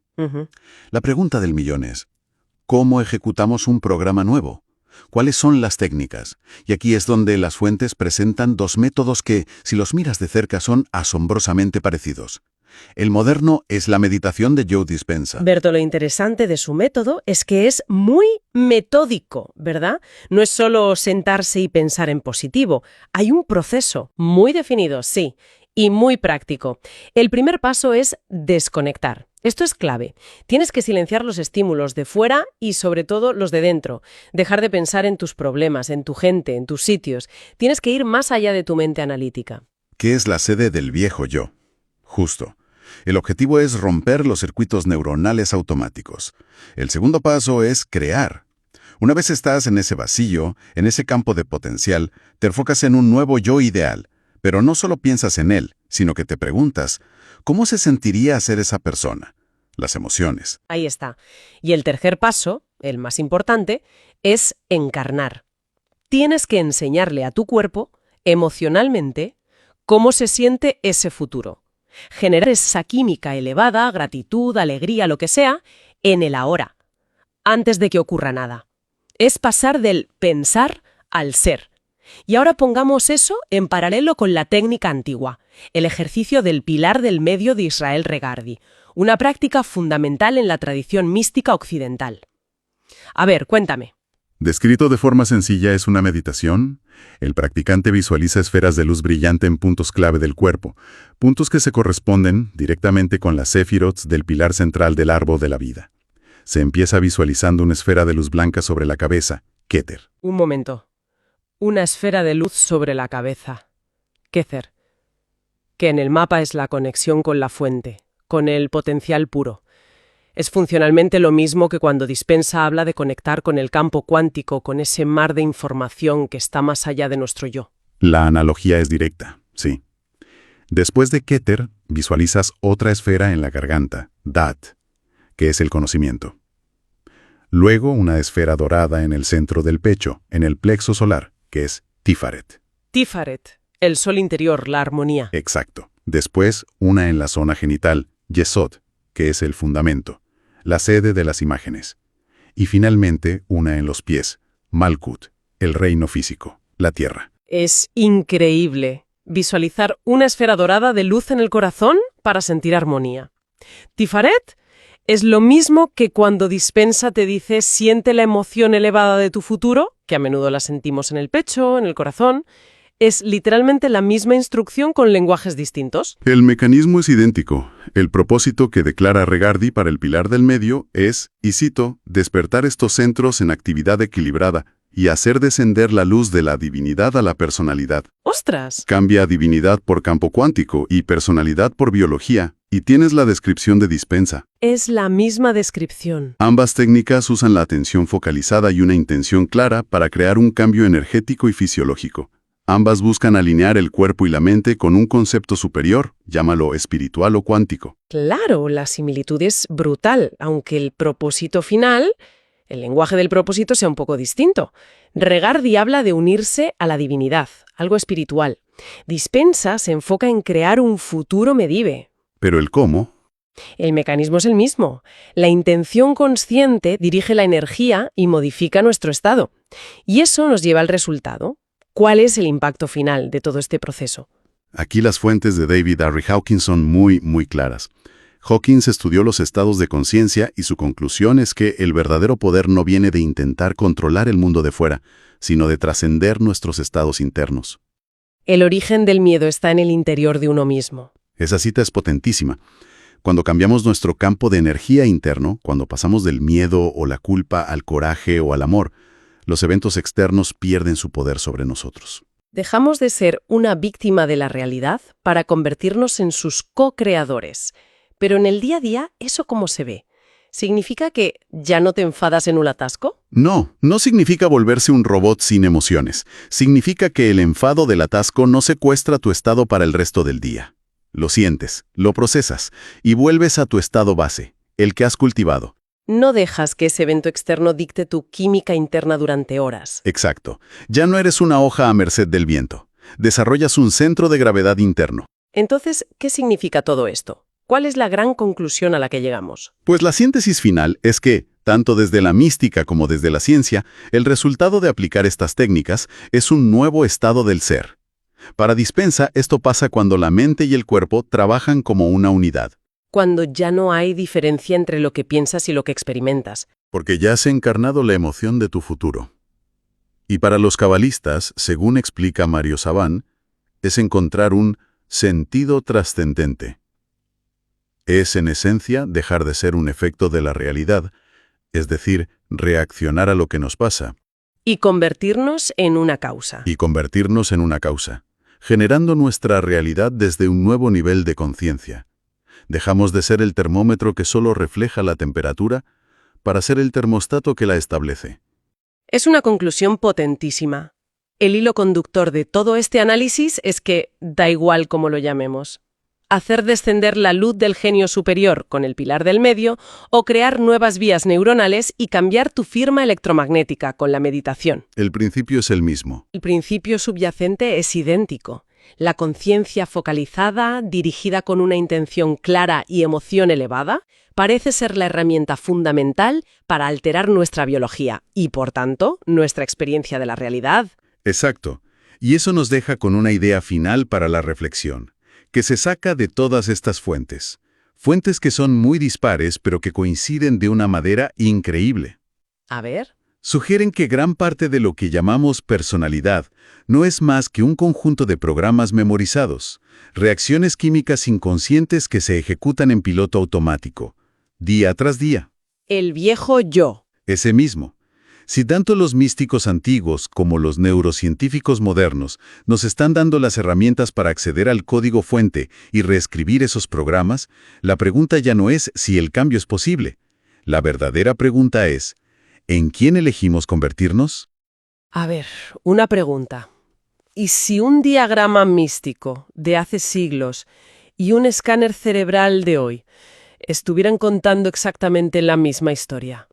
[SPEAKER 3] La pregunta del millón es, ¿cómo ejecutamos un programa nuevo? ¿Cuáles son las técnicas? Y aquí es donde las fuentes presentan dos métodos que, si los miras de cerca, son asombrosamente parecidos. El moderno es la meditación de Joe Dispenza.
[SPEAKER 5] Berto, lo interesante de su método es que es muy metódico, ¿verdad? No es solo sentarse y pensar en positivo. Hay un proceso muy definido, sí, y muy práctico. El primer paso es desconectar. Esto es clave. Tienes que silenciar los estímulos de fuera y sobre todo los de dentro. Dejar de pensar en tus problemas, en tu gente, en tus sitios. Tienes que ir más allá de tu mente analítica.
[SPEAKER 3] ¿Qué es la sede del viejo yo? Justo. El objetivo es romper los circuitos neuronales automáticos. El segundo paso es crear. Una vez estás en ese vacío, en ese campo de potencial, te enfocas en un nuevo yo ideal. Pero no solo piensas en él, sino que te preguntas, ¿cómo se sentiría ser esa persona? Las emociones.
[SPEAKER 5] Ahí está. Y el tercer paso, el más importante, es encarnar. Tienes que enseñarle a tu cuerpo, emocionalmente, cómo se siente ese futuro. Generar esa química elevada, gratitud, alegría, lo que sea, en el ahora, antes de que ocurra nada. Es pasar del pensar al ser. Y ahora pongamos eso en paralelo con la técnica antigua, el ejercicio del pilar del medio de Israel Regardie, una práctica fundamental en la tradición mística occidental. A ver, cuéntame.
[SPEAKER 2] Descrito de forma sencilla, es una meditación. El practicante visualiza esferas de luz brillante en puntos clave del cuerpo, puntos que se corresponden directamente con las séfirots del pilar central del árbol de la vida. Se empieza visualizando una esfera de luz blanca sobre la cabeza, Keter.
[SPEAKER 5] Un momento. Una esfera de luz sobre la cabeza. Keter. Que en el mapa es la conexión con la fuente, con el potencial puro. Es funcionalmente lo mismo que cuando Dispenza habla de conectar con el campo cuántico, con ese mar de información que está más allá de nuestro yo.
[SPEAKER 2] La analogía es directa, sí. Después de Keter, visualizas otra esfera en la garganta, Dat, que es el conocimiento. Luego una esfera dorada en el centro del pecho, en el plexo solar, que es Tifaret.
[SPEAKER 5] Tifaret, el sol interior, la armonía.
[SPEAKER 2] Exacto. Después, una en la zona genital, Yesod, que es el fundamento, la sede de las imágenes. Y finalmente, una en los pies, Malkut, el reino físico, la tierra.
[SPEAKER 5] Es increíble visualizar una esfera dorada de luz en el corazón para sentir armonía. Tifaret es lo mismo que cuando Dispenza te dice siente la emoción elevada de tu futuro, que a menudo la sentimos en el pecho, en el corazón. Es literalmente la misma instrucción con lenguajes distintos.
[SPEAKER 2] El mecanismo es idéntico. El propósito que declara Regardie para el pilar del medio es, y cito, despertar estos centros en actividad equilibrada y hacer descender la luz de la divinidad a la personalidad.
[SPEAKER 5] ¡Ostras!
[SPEAKER 2] Cambia divinidad por campo cuántico y personalidad por biología, y tienes la descripción de Dispenza.
[SPEAKER 5] Es la misma descripción.
[SPEAKER 2] Ambas técnicas usan la atención focalizada y una intención clara para crear un cambio energético y fisiológico. Ambas buscan alinear el cuerpo y la mente con un concepto superior, llámalo espiritual o cuántico.
[SPEAKER 5] Claro, la similitud es brutal, aunque el propósito final, el lenguaje del propósito sea un poco distinto. Regardie habla de unirse a la divinidad, algo espiritual. Dispenza se enfoca en crear un futuro medive.
[SPEAKER 2] Pero el cómo.
[SPEAKER 5] El mecanismo es el mismo. La intención consciente dirige la energía y modifica nuestro estado. Y eso nos lleva al resultado. ¿Cuál es el impacto final de todo este proceso?
[SPEAKER 2] Aquí las fuentes de David R. Hawkins son muy claras. Hawkins estudió los estados de conciencia y su conclusión es que el verdadero poder no viene de intentar controlar el mundo de fuera, sino de trascender nuestros estados internos.
[SPEAKER 5] El origen del miedo está en el interior de uno mismo.
[SPEAKER 2] Esa cita es potentísima. Cuando cambiamos nuestro campo de energía interno, cuando pasamos del miedo o la culpa al coraje o al amor, los eventos externos pierden su poder sobre nosotros.
[SPEAKER 5] Dejamos de ser una víctima de la realidad para convertirnos en sus co-creadores. Pero en el día a día, ¿eso cómo se ve? ¿Significa que ya no te enfadas en un atasco?
[SPEAKER 2] No significa volverse un robot sin emociones. Significa que el enfado del atasco no secuestra tu estado para el resto del día. Lo sientes, lo procesas y vuelves a tu estado base, el que has cultivado.
[SPEAKER 5] No dejas que ese evento externo dicte tu química interna durante horas.
[SPEAKER 2] Exacto. Ya no eres una hoja a merced del viento. Desarrollas un centro de gravedad interno.
[SPEAKER 5] Entonces, ¿qué significa todo esto? ¿Cuál es la gran conclusión a la que llegamos?
[SPEAKER 2] Pues la síntesis final es que, tanto desde la mística como desde la ciencia, el resultado de aplicar estas técnicas es un nuevo estado del ser. Para Dispensa, esto pasa cuando la mente y el cuerpo trabajan como una unidad.
[SPEAKER 5] Cuando ya no hay diferencia entre lo que piensas y lo que experimentas.
[SPEAKER 2] Porque ya has encarnado la emoción de tu futuro. Y para los cabalistas, según explica Mario Sabán, es encontrar un sentido trascendente. Es, en esencia, dejar de ser un efecto de la realidad, es decir, reaccionar a lo que nos pasa.
[SPEAKER 5] Y convertirnos en una causa.
[SPEAKER 2] Y convertirnos en una causa, generando nuestra realidad desde un nuevo nivel de conciencia. Dejamos de ser el termómetro que solo refleja la temperatura para ser el termostato que la establece.
[SPEAKER 5] Es una conclusión potentísima. El hilo conductor de todo este análisis es que da igual cómo lo llamemos. Hacer descender la luz del genio superior con el pilar del medio o crear nuevas vías neuronales y cambiar tu firma electromagnética con la meditación.
[SPEAKER 2] El principio es el mismo.
[SPEAKER 5] El principio subyacente es idéntico. La conciencia focalizada, dirigida con una intención clara y emoción elevada, parece ser la herramienta fundamental para alterar nuestra biología y, por tanto, nuestra experiencia de la realidad.
[SPEAKER 2] Exacto. Y eso nos deja con una idea final para la reflexión, que se saca de todas estas fuentes. Fuentes que son muy dispares, pero que coinciden de una manera increíble.
[SPEAKER 5] A ver.
[SPEAKER 2] Sugieren que gran parte de lo que llamamos personalidad no es más que un conjunto de programas memorizados, reacciones químicas inconscientes que se ejecutan en piloto automático, día tras día.
[SPEAKER 5] El viejo yo.
[SPEAKER 2] Ese mismo. Si tanto los místicos antiguos como los neurocientíficos modernos nos están dando las herramientas para acceder al código fuente y reescribir esos programas, la pregunta ya no es si el cambio es posible. La verdadera pregunta es, ¿en quién elegimos convertirnos?
[SPEAKER 5] A ver, una pregunta. ¿Y si un diagrama místico de hace siglos y un escáner cerebral de hoy estuvieran contando exactamente la misma historia?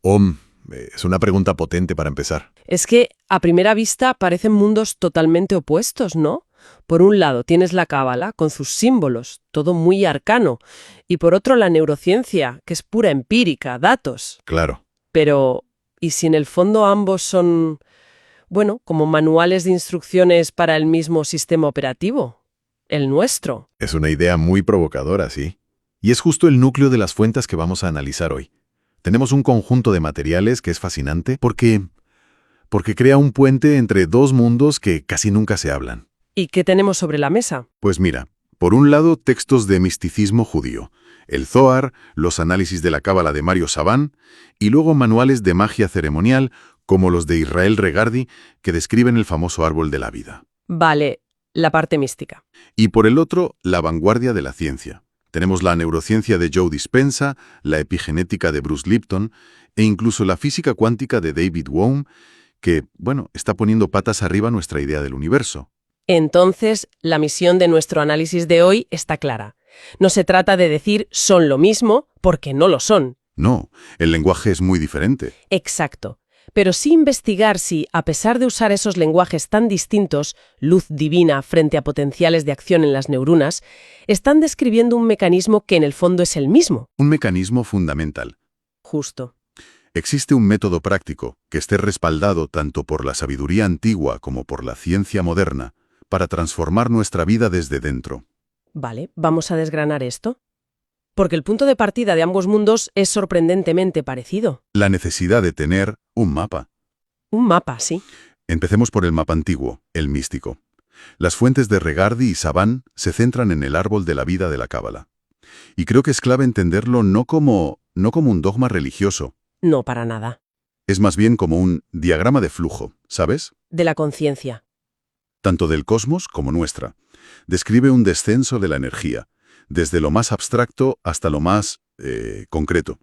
[SPEAKER 16] Es una pregunta potente para empezar.
[SPEAKER 5] Es que, a primera vista, parecen mundos totalmente opuestos, ¿no? Por un lado tienes la cábala, con sus símbolos, todo muy arcano, y por otro la neurociencia, que es pura empírica, datos.
[SPEAKER 16] Claro.
[SPEAKER 5] Pero, ¿y si en el fondo ambos son, bueno, como manuales de instrucciones para el mismo sistema operativo? El nuestro.
[SPEAKER 16] Es una idea muy provocadora, sí. Y es justo el núcleo de las fuentes que vamos a analizar hoy. Tenemos un conjunto de materiales que es fascinante porque crea un puente entre dos mundos que casi nunca se hablan.
[SPEAKER 5] ¿Y qué tenemos sobre la mesa?
[SPEAKER 2] Pues mira, por un lado textos de misticismo judío, el Zohar, los análisis de la cábala de Mario Sabán, y luego manuales de magia ceremonial como los de Israel Regardie que describen el famoso árbol de la vida.
[SPEAKER 5] Vale, la parte mística.
[SPEAKER 2] Y por el otro, la vanguardia de la ciencia. Tenemos la neurociencia de Joe Dispenza, la epigenética de Bruce Lipton e incluso la física cuántica de David Bohm, que, bueno, está poniendo patas arriba nuestra idea del universo.
[SPEAKER 5] Entonces, la misión de nuestro análisis de hoy está clara. No se trata de decir son lo mismo, porque no lo son.
[SPEAKER 2] No, el lenguaje es muy diferente.
[SPEAKER 5] Exacto. Pero sí investigar si, a pesar de usar esos lenguajes tan distintos, luz divina frente a potenciales de acción en las neuronas, están describiendo un mecanismo que en el fondo es el mismo.
[SPEAKER 2] Un mecanismo fundamental.
[SPEAKER 5] Justo.
[SPEAKER 2] Existe un método práctico que esté respaldado tanto por la sabiduría antigua como por la ciencia moderna para transformar nuestra vida desde dentro.
[SPEAKER 5] Vale, vamos a desgranar esto. Porque el punto de partida de ambos mundos es sorprendentemente parecido.
[SPEAKER 2] La necesidad de tener un mapa.
[SPEAKER 5] Un mapa, sí.
[SPEAKER 2] Empecemos por el mapa antiguo, el místico. Las fuentes de Regardie y Sabán se centran en el árbol de la vida de la cábala. Y creo que es clave entenderlo no como un dogma religioso.
[SPEAKER 5] No, para nada.
[SPEAKER 2] Es más bien como un diagrama de flujo, ¿sabes?
[SPEAKER 5] De la conciencia.
[SPEAKER 2] Tanto del cosmos como nuestra. Describe un descenso de la energía, desde lo más abstracto hasta lo más concreto,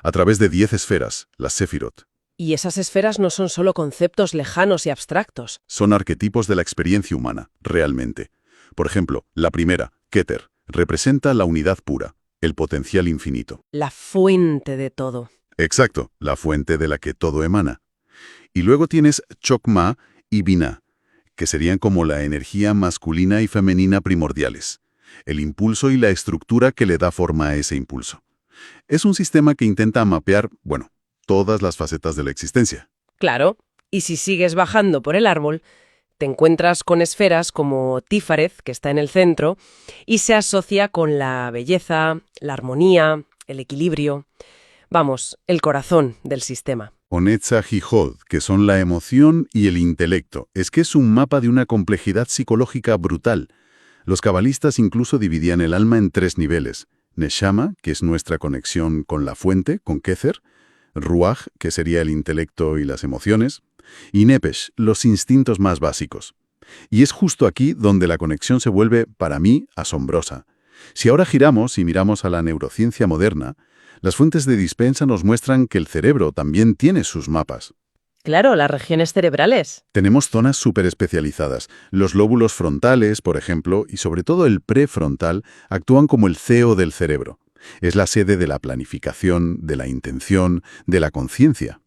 [SPEAKER 2] a través de 10 esferas, las Sefirot.
[SPEAKER 5] Y esas esferas no son solo conceptos lejanos y abstractos.
[SPEAKER 2] Son arquetipos de la experiencia humana, realmente. Por ejemplo, la primera, Keter, representa la unidad pura, el potencial infinito.
[SPEAKER 5] La fuente de todo.
[SPEAKER 2] Exacto, la fuente de la que todo emana. Y luego tienes Chokmah y Binah, que serían como la energía masculina y femenina primordiales, el impulso y la estructura que le da forma a ese impulso. Es un sistema que intenta mapear, bueno, todas las facetas de la existencia.
[SPEAKER 5] Claro, y si sigues bajando por el árbol, te encuentras con esferas como Tífareth, que está en el centro, y se asocia con la belleza, la armonía, el equilibrio. Vamos, el corazón del sistema.
[SPEAKER 2] O Netzach y Hod, que son la emoción y el intelecto. Es que es un mapa de una complejidad psicológica brutal. Los cabalistas incluso dividían el alma en 3 niveles. Neshama, que es nuestra conexión con la fuente, con Kether. Ruach, que sería el intelecto y las emociones. Y Nepesh, los instintos más básicos. Y es justo aquí donde la conexión se vuelve, para mí, asombrosa. Si ahora giramos y miramos a la neurociencia moderna, las fuentes de Dispensa nos muestran que el cerebro también tiene sus mapas.
[SPEAKER 5] Claro, las regiones cerebrales.
[SPEAKER 2] Tenemos zonas súper especializadas. Los lóbulos frontales, por ejemplo, y sobre todo el prefrontal, actúan como el CEO del cerebro. Es la sede de la planificación, de la intención, de la conciencia.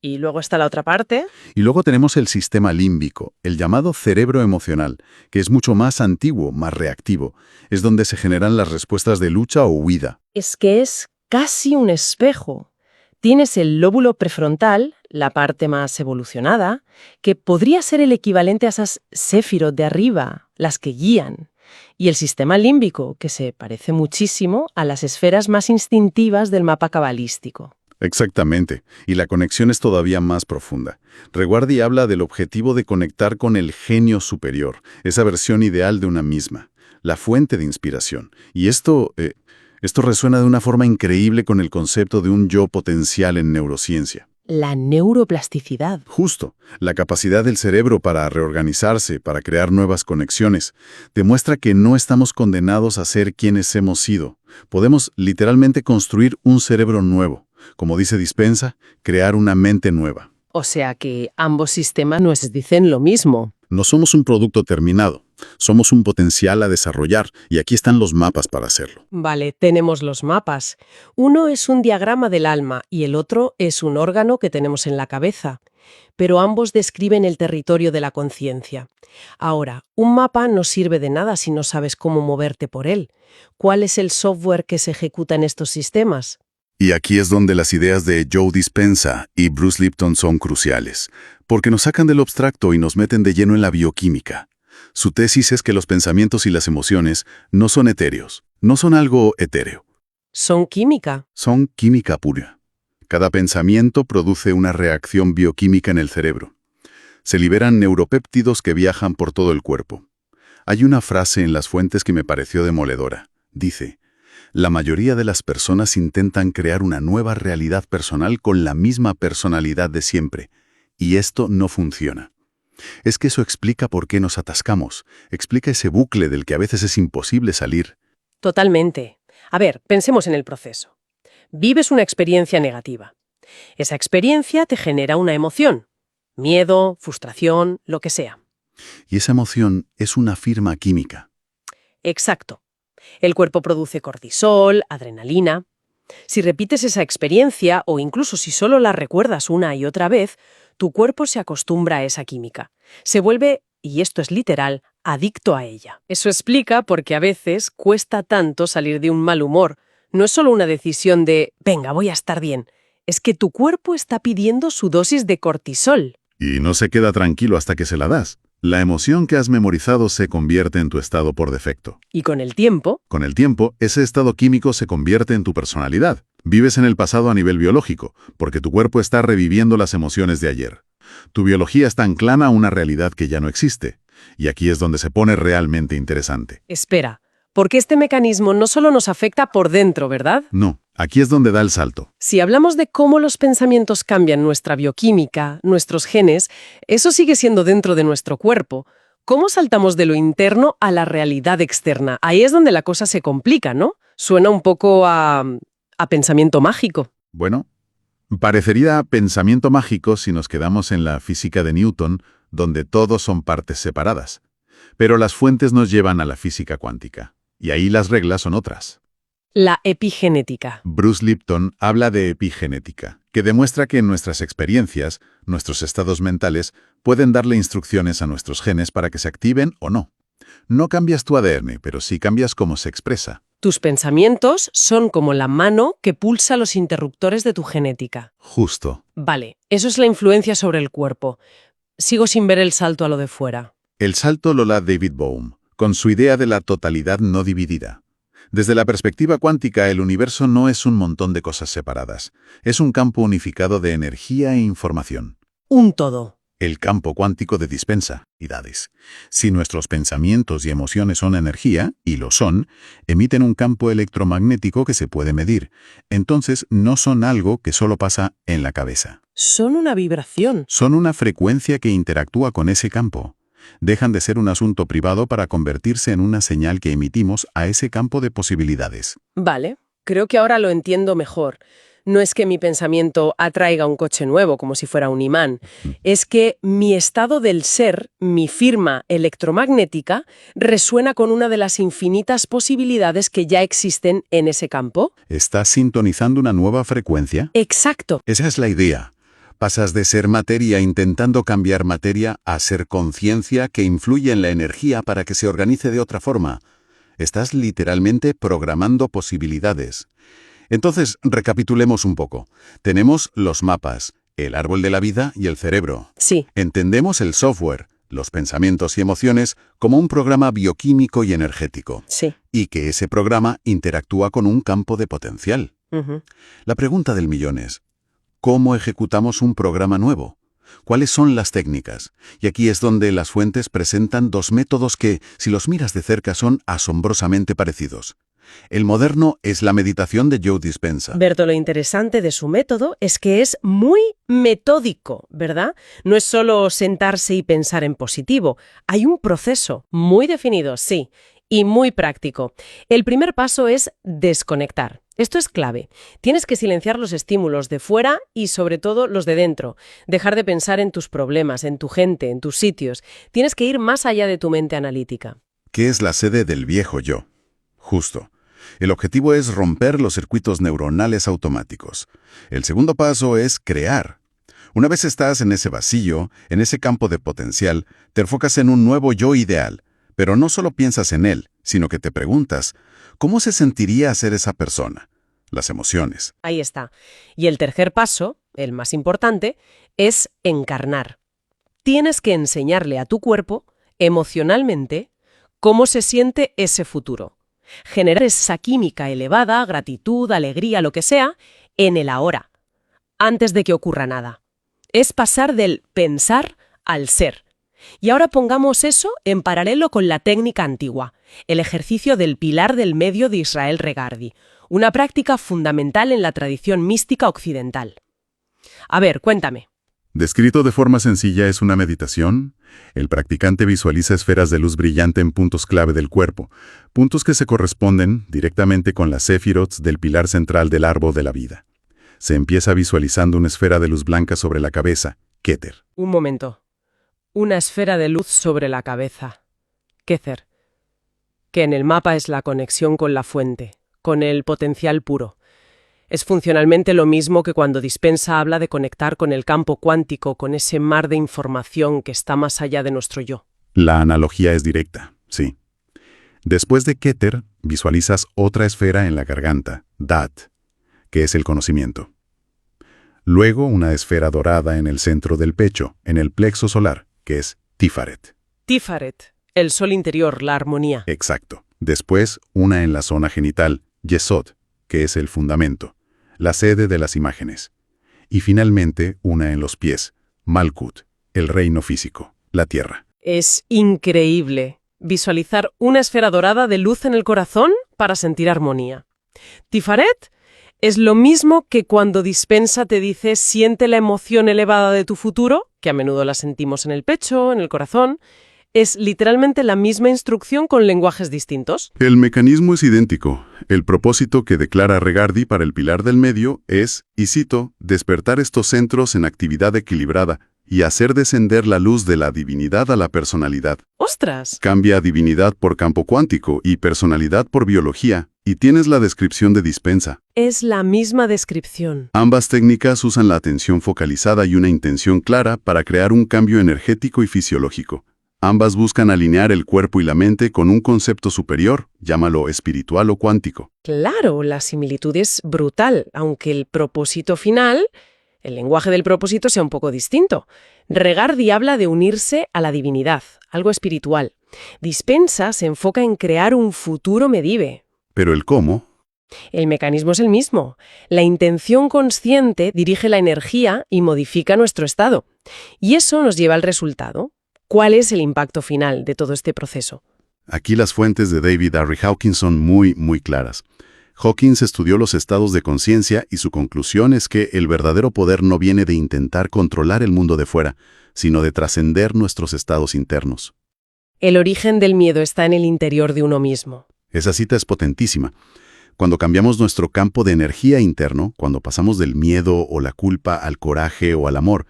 [SPEAKER 5] Y luego está la otra parte.
[SPEAKER 2] Y luego tenemos el sistema límbico, el llamado cerebro emocional, que es mucho más antiguo, más reactivo. Es donde se generan las respuestas de lucha o huida.
[SPEAKER 5] Es que es casi un espejo. Tienes el lóbulo prefrontal, la parte más evolucionada, que podría ser el equivalente a esas séfirot de arriba, las que guían. Y el sistema límbico, que se parece muchísimo a las esferas más instintivas del mapa cabalístico.
[SPEAKER 2] Exactamente, y la conexión es todavía más profunda. Reguardi habla del objetivo de conectar con el genio superior, esa versión ideal de una misma, la fuente de inspiración. Y esto resuena de una forma increíble con el concepto de un yo potencial en neurociencia.
[SPEAKER 5] La neuroplasticidad.
[SPEAKER 2] Justo, la capacidad del cerebro para reorganizarse, para crear nuevas conexiones, demuestra que no estamos condenados a ser quienes hemos sido. Podemos literalmente construir un cerebro nuevo. Como dice Dispensa, crear una mente nueva.
[SPEAKER 5] O sea que ambos sistemas nos dicen lo mismo.
[SPEAKER 2] No somos un producto terminado, somos un potencial a desarrollar, y aquí están los mapas para hacerlo.
[SPEAKER 5] Vale, tenemos los mapas. Uno es un diagrama del alma y el otro es un órgano que tenemos en la cabeza. Pero ambos describen el territorio de la conciencia. Ahora, un mapa no sirve de nada si no sabes cómo moverte por él. ¿Cuál es el software que se ejecuta en estos sistemas?
[SPEAKER 2] Y aquí es donde las ideas de Joe Dispensa y Bruce Lipton son cruciales, porque nos sacan del abstracto y nos meten de lleno en la bioquímica. Su tesis es que los pensamientos y las emociones no son etéreos, no son algo etéreo.
[SPEAKER 5] Son química.
[SPEAKER 2] Son química pura. Cada pensamiento produce una reacción bioquímica en el cerebro. Se liberan neuropéptidos que viajan por todo el cuerpo. Hay una frase en las fuentes que me pareció demoledora. Dice: la mayoría de las personas intentan crear una nueva realidad personal con la misma personalidad de siempre, y esto no funciona. Es que eso explica por qué nos atascamos, explica ese bucle del que a veces es imposible salir.
[SPEAKER 5] Totalmente. A ver, pensemos en el proceso. Vives una experiencia negativa. Esa experiencia te genera una emoción. Miedo, frustración, lo que sea.
[SPEAKER 2] Y esa emoción es una firma química.
[SPEAKER 5] Exacto. El cuerpo produce cortisol, adrenalina. Si repites esa experiencia, o incluso si solo la recuerdas una y otra vez, tu cuerpo se acostumbra a esa química. Se vuelve, y esto es literal, adicto a ella. Eso explica por qué a veces cuesta tanto salir de un mal humor. No es solo una decisión de, venga, voy a estar bien. Es que tu cuerpo está pidiendo su dosis de cortisol.
[SPEAKER 2] Y no se queda tranquilo hasta que se la das. La emoción que has memorizado se convierte en tu estado por defecto.
[SPEAKER 5] Y con el tiempo,
[SPEAKER 2] ese estado químico se convierte en tu personalidad. Vives en el pasado a nivel biológico, porque tu cuerpo está reviviendo las emociones de ayer. Tu biología está anclada a una realidad que ya no existe. Y aquí es donde se pone realmente interesante.
[SPEAKER 5] Espera, porque este mecanismo no solo nos afecta por dentro, ¿verdad?
[SPEAKER 2] No, aquí es donde da el salto.
[SPEAKER 5] Si hablamos de cómo los pensamientos cambian nuestra bioquímica, nuestros genes, eso sigue siendo dentro de nuestro cuerpo. ¿Cómo saltamos de lo interno a la realidad externa? Ahí es donde la cosa se complica, ¿no? Suena un poco a pensamiento mágico.
[SPEAKER 2] Bueno, parecería pensamiento mágico si nos quedamos en la física de Newton, donde todos son partes separadas. Pero las fuentes nos llevan a la física cuántica, y ahí las reglas son otras.
[SPEAKER 5] La epigenética.
[SPEAKER 2] Bruce Lipton habla de epigenética, que demuestra que nuestras experiencias, nuestros estados mentales, pueden darle instrucciones a nuestros genes para que se activen o no. No cambias tu ADN, pero sí cambias cómo se expresa.
[SPEAKER 5] Tus pensamientos son como la mano que pulsa los interruptores de tu genética.
[SPEAKER 2] Justo.
[SPEAKER 5] Vale, eso es la influencia sobre el cuerpo. Sigo sin ver el salto a lo de fuera.
[SPEAKER 2] El salto lo da David Bohm, con su idea de la totalidad no dividida. Desde la perspectiva cuántica, el universo no es un montón de cosas separadas. Es un campo unificado de energía e información.
[SPEAKER 5] Un todo.
[SPEAKER 2] El campo cuántico de dispensa-idades. Si nuestros pensamientos y emociones son energía, y lo son, emiten un campo electromagnético que se puede medir. Entonces, no son algo que solo pasa en la cabeza.
[SPEAKER 5] Son una vibración.
[SPEAKER 2] Son una frecuencia que interactúa con ese campo. Dejan de ser un asunto privado para convertirse en una señal que emitimos a ese campo de posibilidades.
[SPEAKER 5] Vale, creo que ahora lo entiendo mejor. No es que mi pensamiento atraiga un coche nuevo como si fuera un imán. Es que mi estado del ser, mi firma electromagnética, resuena con una de las infinitas posibilidades que ya existen en ese campo.
[SPEAKER 2] ¿Estás sintonizando una nueva frecuencia?
[SPEAKER 5] Exacto.
[SPEAKER 2] Esa es la idea. Pasas de ser materia intentando cambiar materia a ser conciencia que influye en la energía para que se organice de otra forma. Estás literalmente programando posibilidades. Entonces, recapitulemos un poco. Tenemos los mapas, el árbol de la vida y el cerebro.
[SPEAKER 5] Sí.
[SPEAKER 2] Entendemos el software, los pensamientos y emociones, como un programa bioquímico y energético.
[SPEAKER 5] Sí.
[SPEAKER 2] Y que ese programa interactúa con un campo de potencial. La pregunta del millón es, ¿cómo ejecutamos un programa nuevo? ¿Cuáles son las técnicas? Y aquí es donde las fuentes presentan dos métodos que, si los miras de cerca, son asombrosamente parecidos. El moderno es la meditación de Joe Dispenza.
[SPEAKER 5] Berto, lo interesante de su método es que es muy metódico, ¿verdad? No es solo sentarse y pensar en positivo. Hay un proceso muy definido, sí, y muy práctico. El primer paso es desconectar. Esto es clave. Tienes que silenciar los estímulos de fuera y sobre todo los de dentro. Dejar de pensar en tus problemas, en tu gente, en tus sitios. Tienes que ir más allá de tu mente analítica.
[SPEAKER 2] ¿Qué es la sede del viejo yo? Justo. El objetivo es romper los circuitos neuronales automáticos. El segundo paso es crear. Una vez estás en ese vacío, en ese campo de potencial, te enfocas en un nuevo yo ideal. Pero no solo piensas en él, sino que te preguntas, ¿cómo se sentiría ser esa persona? Las emociones.
[SPEAKER 5] Ahí está. Y el tercer paso, el más importante, es encarnar. Tienes que enseñarle a tu cuerpo, emocionalmente, cómo se siente ese futuro. Generar esa química elevada, gratitud, alegría, lo que sea, en el ahora, antes de que ocurra nada. Es pasar del pensar al ser. Y ahora pongamos eso en paralelo con la técnica antigua, el ejercicio del pilar del medio de Israel Regardie, una práctica fundamental en la tradición mística occidental. A ver, cuéntame.
[SPEAKER 2] Descrito de forma sencilla, es una meditación. El practicante visualiza esferas de luz brillante en puntos clave del cuerpo, puntos que se corresponden directamente con las séfirots del pilar central del árbol de la vida. Se empieza visualizando una esfera de luz blanca sobre la cabeza, Keter.
[SPEAKER 5] Un momento. Una esfera de luz sobre la cabeza, Keter, que en el mapa es la conexión con la fuente, con el potencial puro. Es funcionalmente lo mismo que cuando Dispensa habla de conectar con el campo cuántico, con ese mar de información que está más allá de nuestro yo.
[SPEAKER 2] La analogía es directa, sí. Después de Keter, visualizas otra esfera en la garganta, Dat, que es el conocimiento. Luego una esfera dorada en el centro del pecho, en el plexo solar, que es Tifaret.
[SPEAKER 5] Tifaret, el sol interior, la armonía.
[SPEAKER 2] Exacto. Después una en la zona genital, Yesod, que es el fundamento, la sede de las imágenes. Y finalmente una en los pies, Malkut, el reino físico, la tierra.
[SPEAKER 5] Es increíble visualizar una esfera dorada de luz en el corazón para sentir armonía. Tifaret es lo mismo que cuando Dispensa te dice siente la emoción elevada de tu futuro, que a menudo la sentimos en el pecho, en el corazón. Es literalmente la misma instrucción con lenguajes distintos.
[SPEAKER 2] El mecanismo es idéntico. El propósito que declara Regardie para el pilar del medio es, y cito, despertar estos centros en actividad equilibrada y hacer descender la luz de la divinidad a la personalidad.
[SPEAKER 5] ¡Ostras!
[SPEAKER 2] Cambia divinidad por campo cuántico y personalidad por biología, y tienes la descripción de dispensa.
[SPEAKER 5] Es la misma descripción.
[SPEAKER 2] Ambas técnicas usan la atención focalizada y una intención clara para crear un cambio energético y fisiológico. Ambas buscan alinear el cuerpo y la mente con un concepto superior, llámalo espiritual o cuántico.
[SPEAKER 5] Claro, la similitud es brutal, aunque el propósito final, el lenguaje del propósito sea un poco distinto. Regardi habla de unirse a la divinidad, algo espiritual. Dispensa se enfoca en crear un futuro medive.
[SPEAKER 2] Pero el cómo.
[SPEAKER 5] El mecanismo es el mismo. La intención consciente dirige la energía y modifica nuestro estado. Y eso nos lleva al resultado. ¿Cuál es el impacto final de todo este proceso?
[SPEAKER 2] Aquí las fuentes de David R. Hawkins son muy claras. Hawkins estudió los estados de conciencia y su conclusión es que el verdadero poder no viene de intentar controlar el mundo de fuera, sino de trascender nuestros estados internos.
[SPEAKER 5] El origen del miedo está en el interior de uno mismo.
[SPEAKER 2] Esa cita es potentísima. Cuando cambiamos nuestro campo de energía interno, cuando pasamos del miedo o la culpa al coraje o al amor,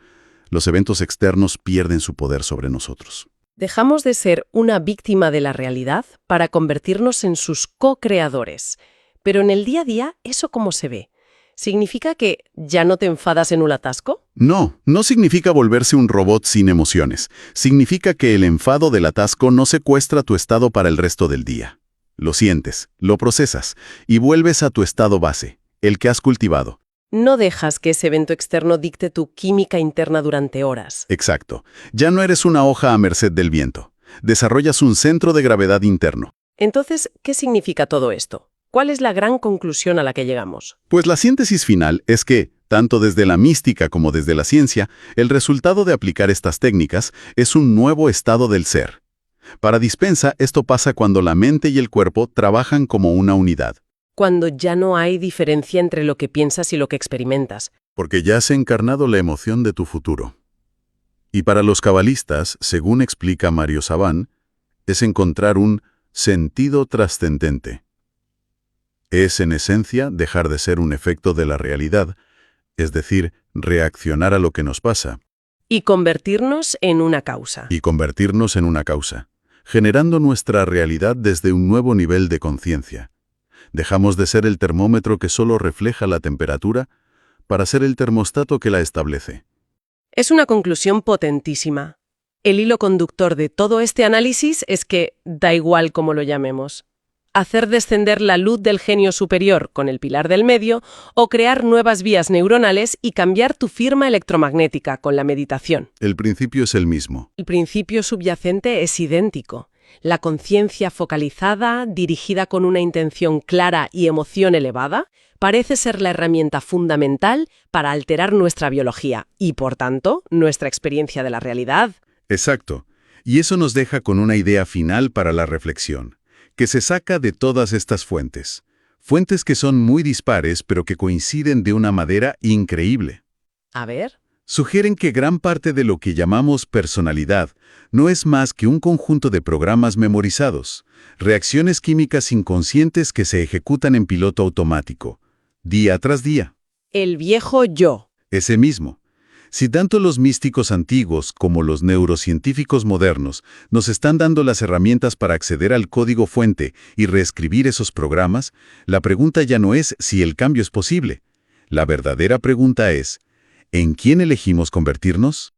[SPEAKER 2] los eventos externos pierden su poder sobre nosotros.
[SPEAKER 5] Dejamos de ser una víctima de la realidad para convertirnos en sus co-creadores. Pero en el día a día, ¿eso cómo se ve? ¿Significa que ya no te enfadas en un atasco?
[SPEAKER 2] No significa volverse un robot sin emociones. Significa que el enfado del atasco no secuestra tu estado para el resto del día. Lo sientes, lo procesas y vuelves a tu estado base, el que has cultivado.
[SPEAKER 5] No dejas que ese evento externo dicte tu química interna durante horas.
[SPEAKER 2] Exacto. Ya no eres una hoja a merced del viento. Desarrollas un centro de gravedad interno.
[SPEAKER 5] Entonces, ¿qué significa todo esto? ¿Cuál es la gran conclusión a la que llegamos?
[SPEAKER 2] Pues la síntesis final es que, tanto desde la mística como desde la ciencia, el resultado de aplicar estas técnicas es un nuevo estado del ser. Para Dispensa, esto pasa cuando la mente y el cuerpo trabajan como una unidad.
[SPEAKER 5] Cuando ya no hay diferencia entre lo que piensas y lo que experimentas.
[SPEAKER 2] Porque ya has encarnado la emoción de tu futuro. Y para los cabalistas, según explica Mario Sabán, es encontrar un sentido trascendente. Es, en esencia, dejar de ser un efecto de la realidad, es decir, reaccionar a lo que nos pasa.
[SPEAKER 5] Y convertirnos en una causa.
[SPEAKER 2] Generando nuestra realidad desde un nuevo nivel de conciencia. Dejamos de ser el termómetro que solo refleja la temperatura para ser el termostato que la establece.
[SPEAKER 5] Es una conclusión potentísima. El hilo conductor de todo este análisis es que da igual cómo lo llamemos. Hacer descender la luz del genio superior con el pilar del medio o crear nuevas vías neuronales y cambiar tu firma electromagnética con la meditación.
[SPEAKER 2] El principio es el mismo.
[SPEAKER 5] El principio subyacente es idéntico. La conciencia focalizada, dirigida con una intención clara y emoción elevada, parece ser la herramienta fundamental para alterar nuestra biología y, por tanto, nuestra experiencia de la realidad.
[SPEAKER 2] Exacto. Y eso nos deja con una idea final para la reflexión, que se saca de todas estas fuentes. Fuentes que son muy dispares, pero que coinciden de una manera increíble.
[SPEAKER 5] A ver.
[SPEAKER 2] Sugieren que gran parte de lo que llamamos personalidad no es más que un conjunto de programas memorizados, reacciones químicas inconscientes que se ejecutan en piloto automático, día tras día.
[SPEAKER 5] El viejo yo.
[SPEAKER 2] Ese mismo. Si tanto los místicos antiguos como los neurocientíficos modernos nos están dando las herramientas para acceder al código fuente y reescribir esos programas, la pregunta ya no es si el cambio es posible. La verdadera pregunta es, ¿en quién elegimos convertirnos?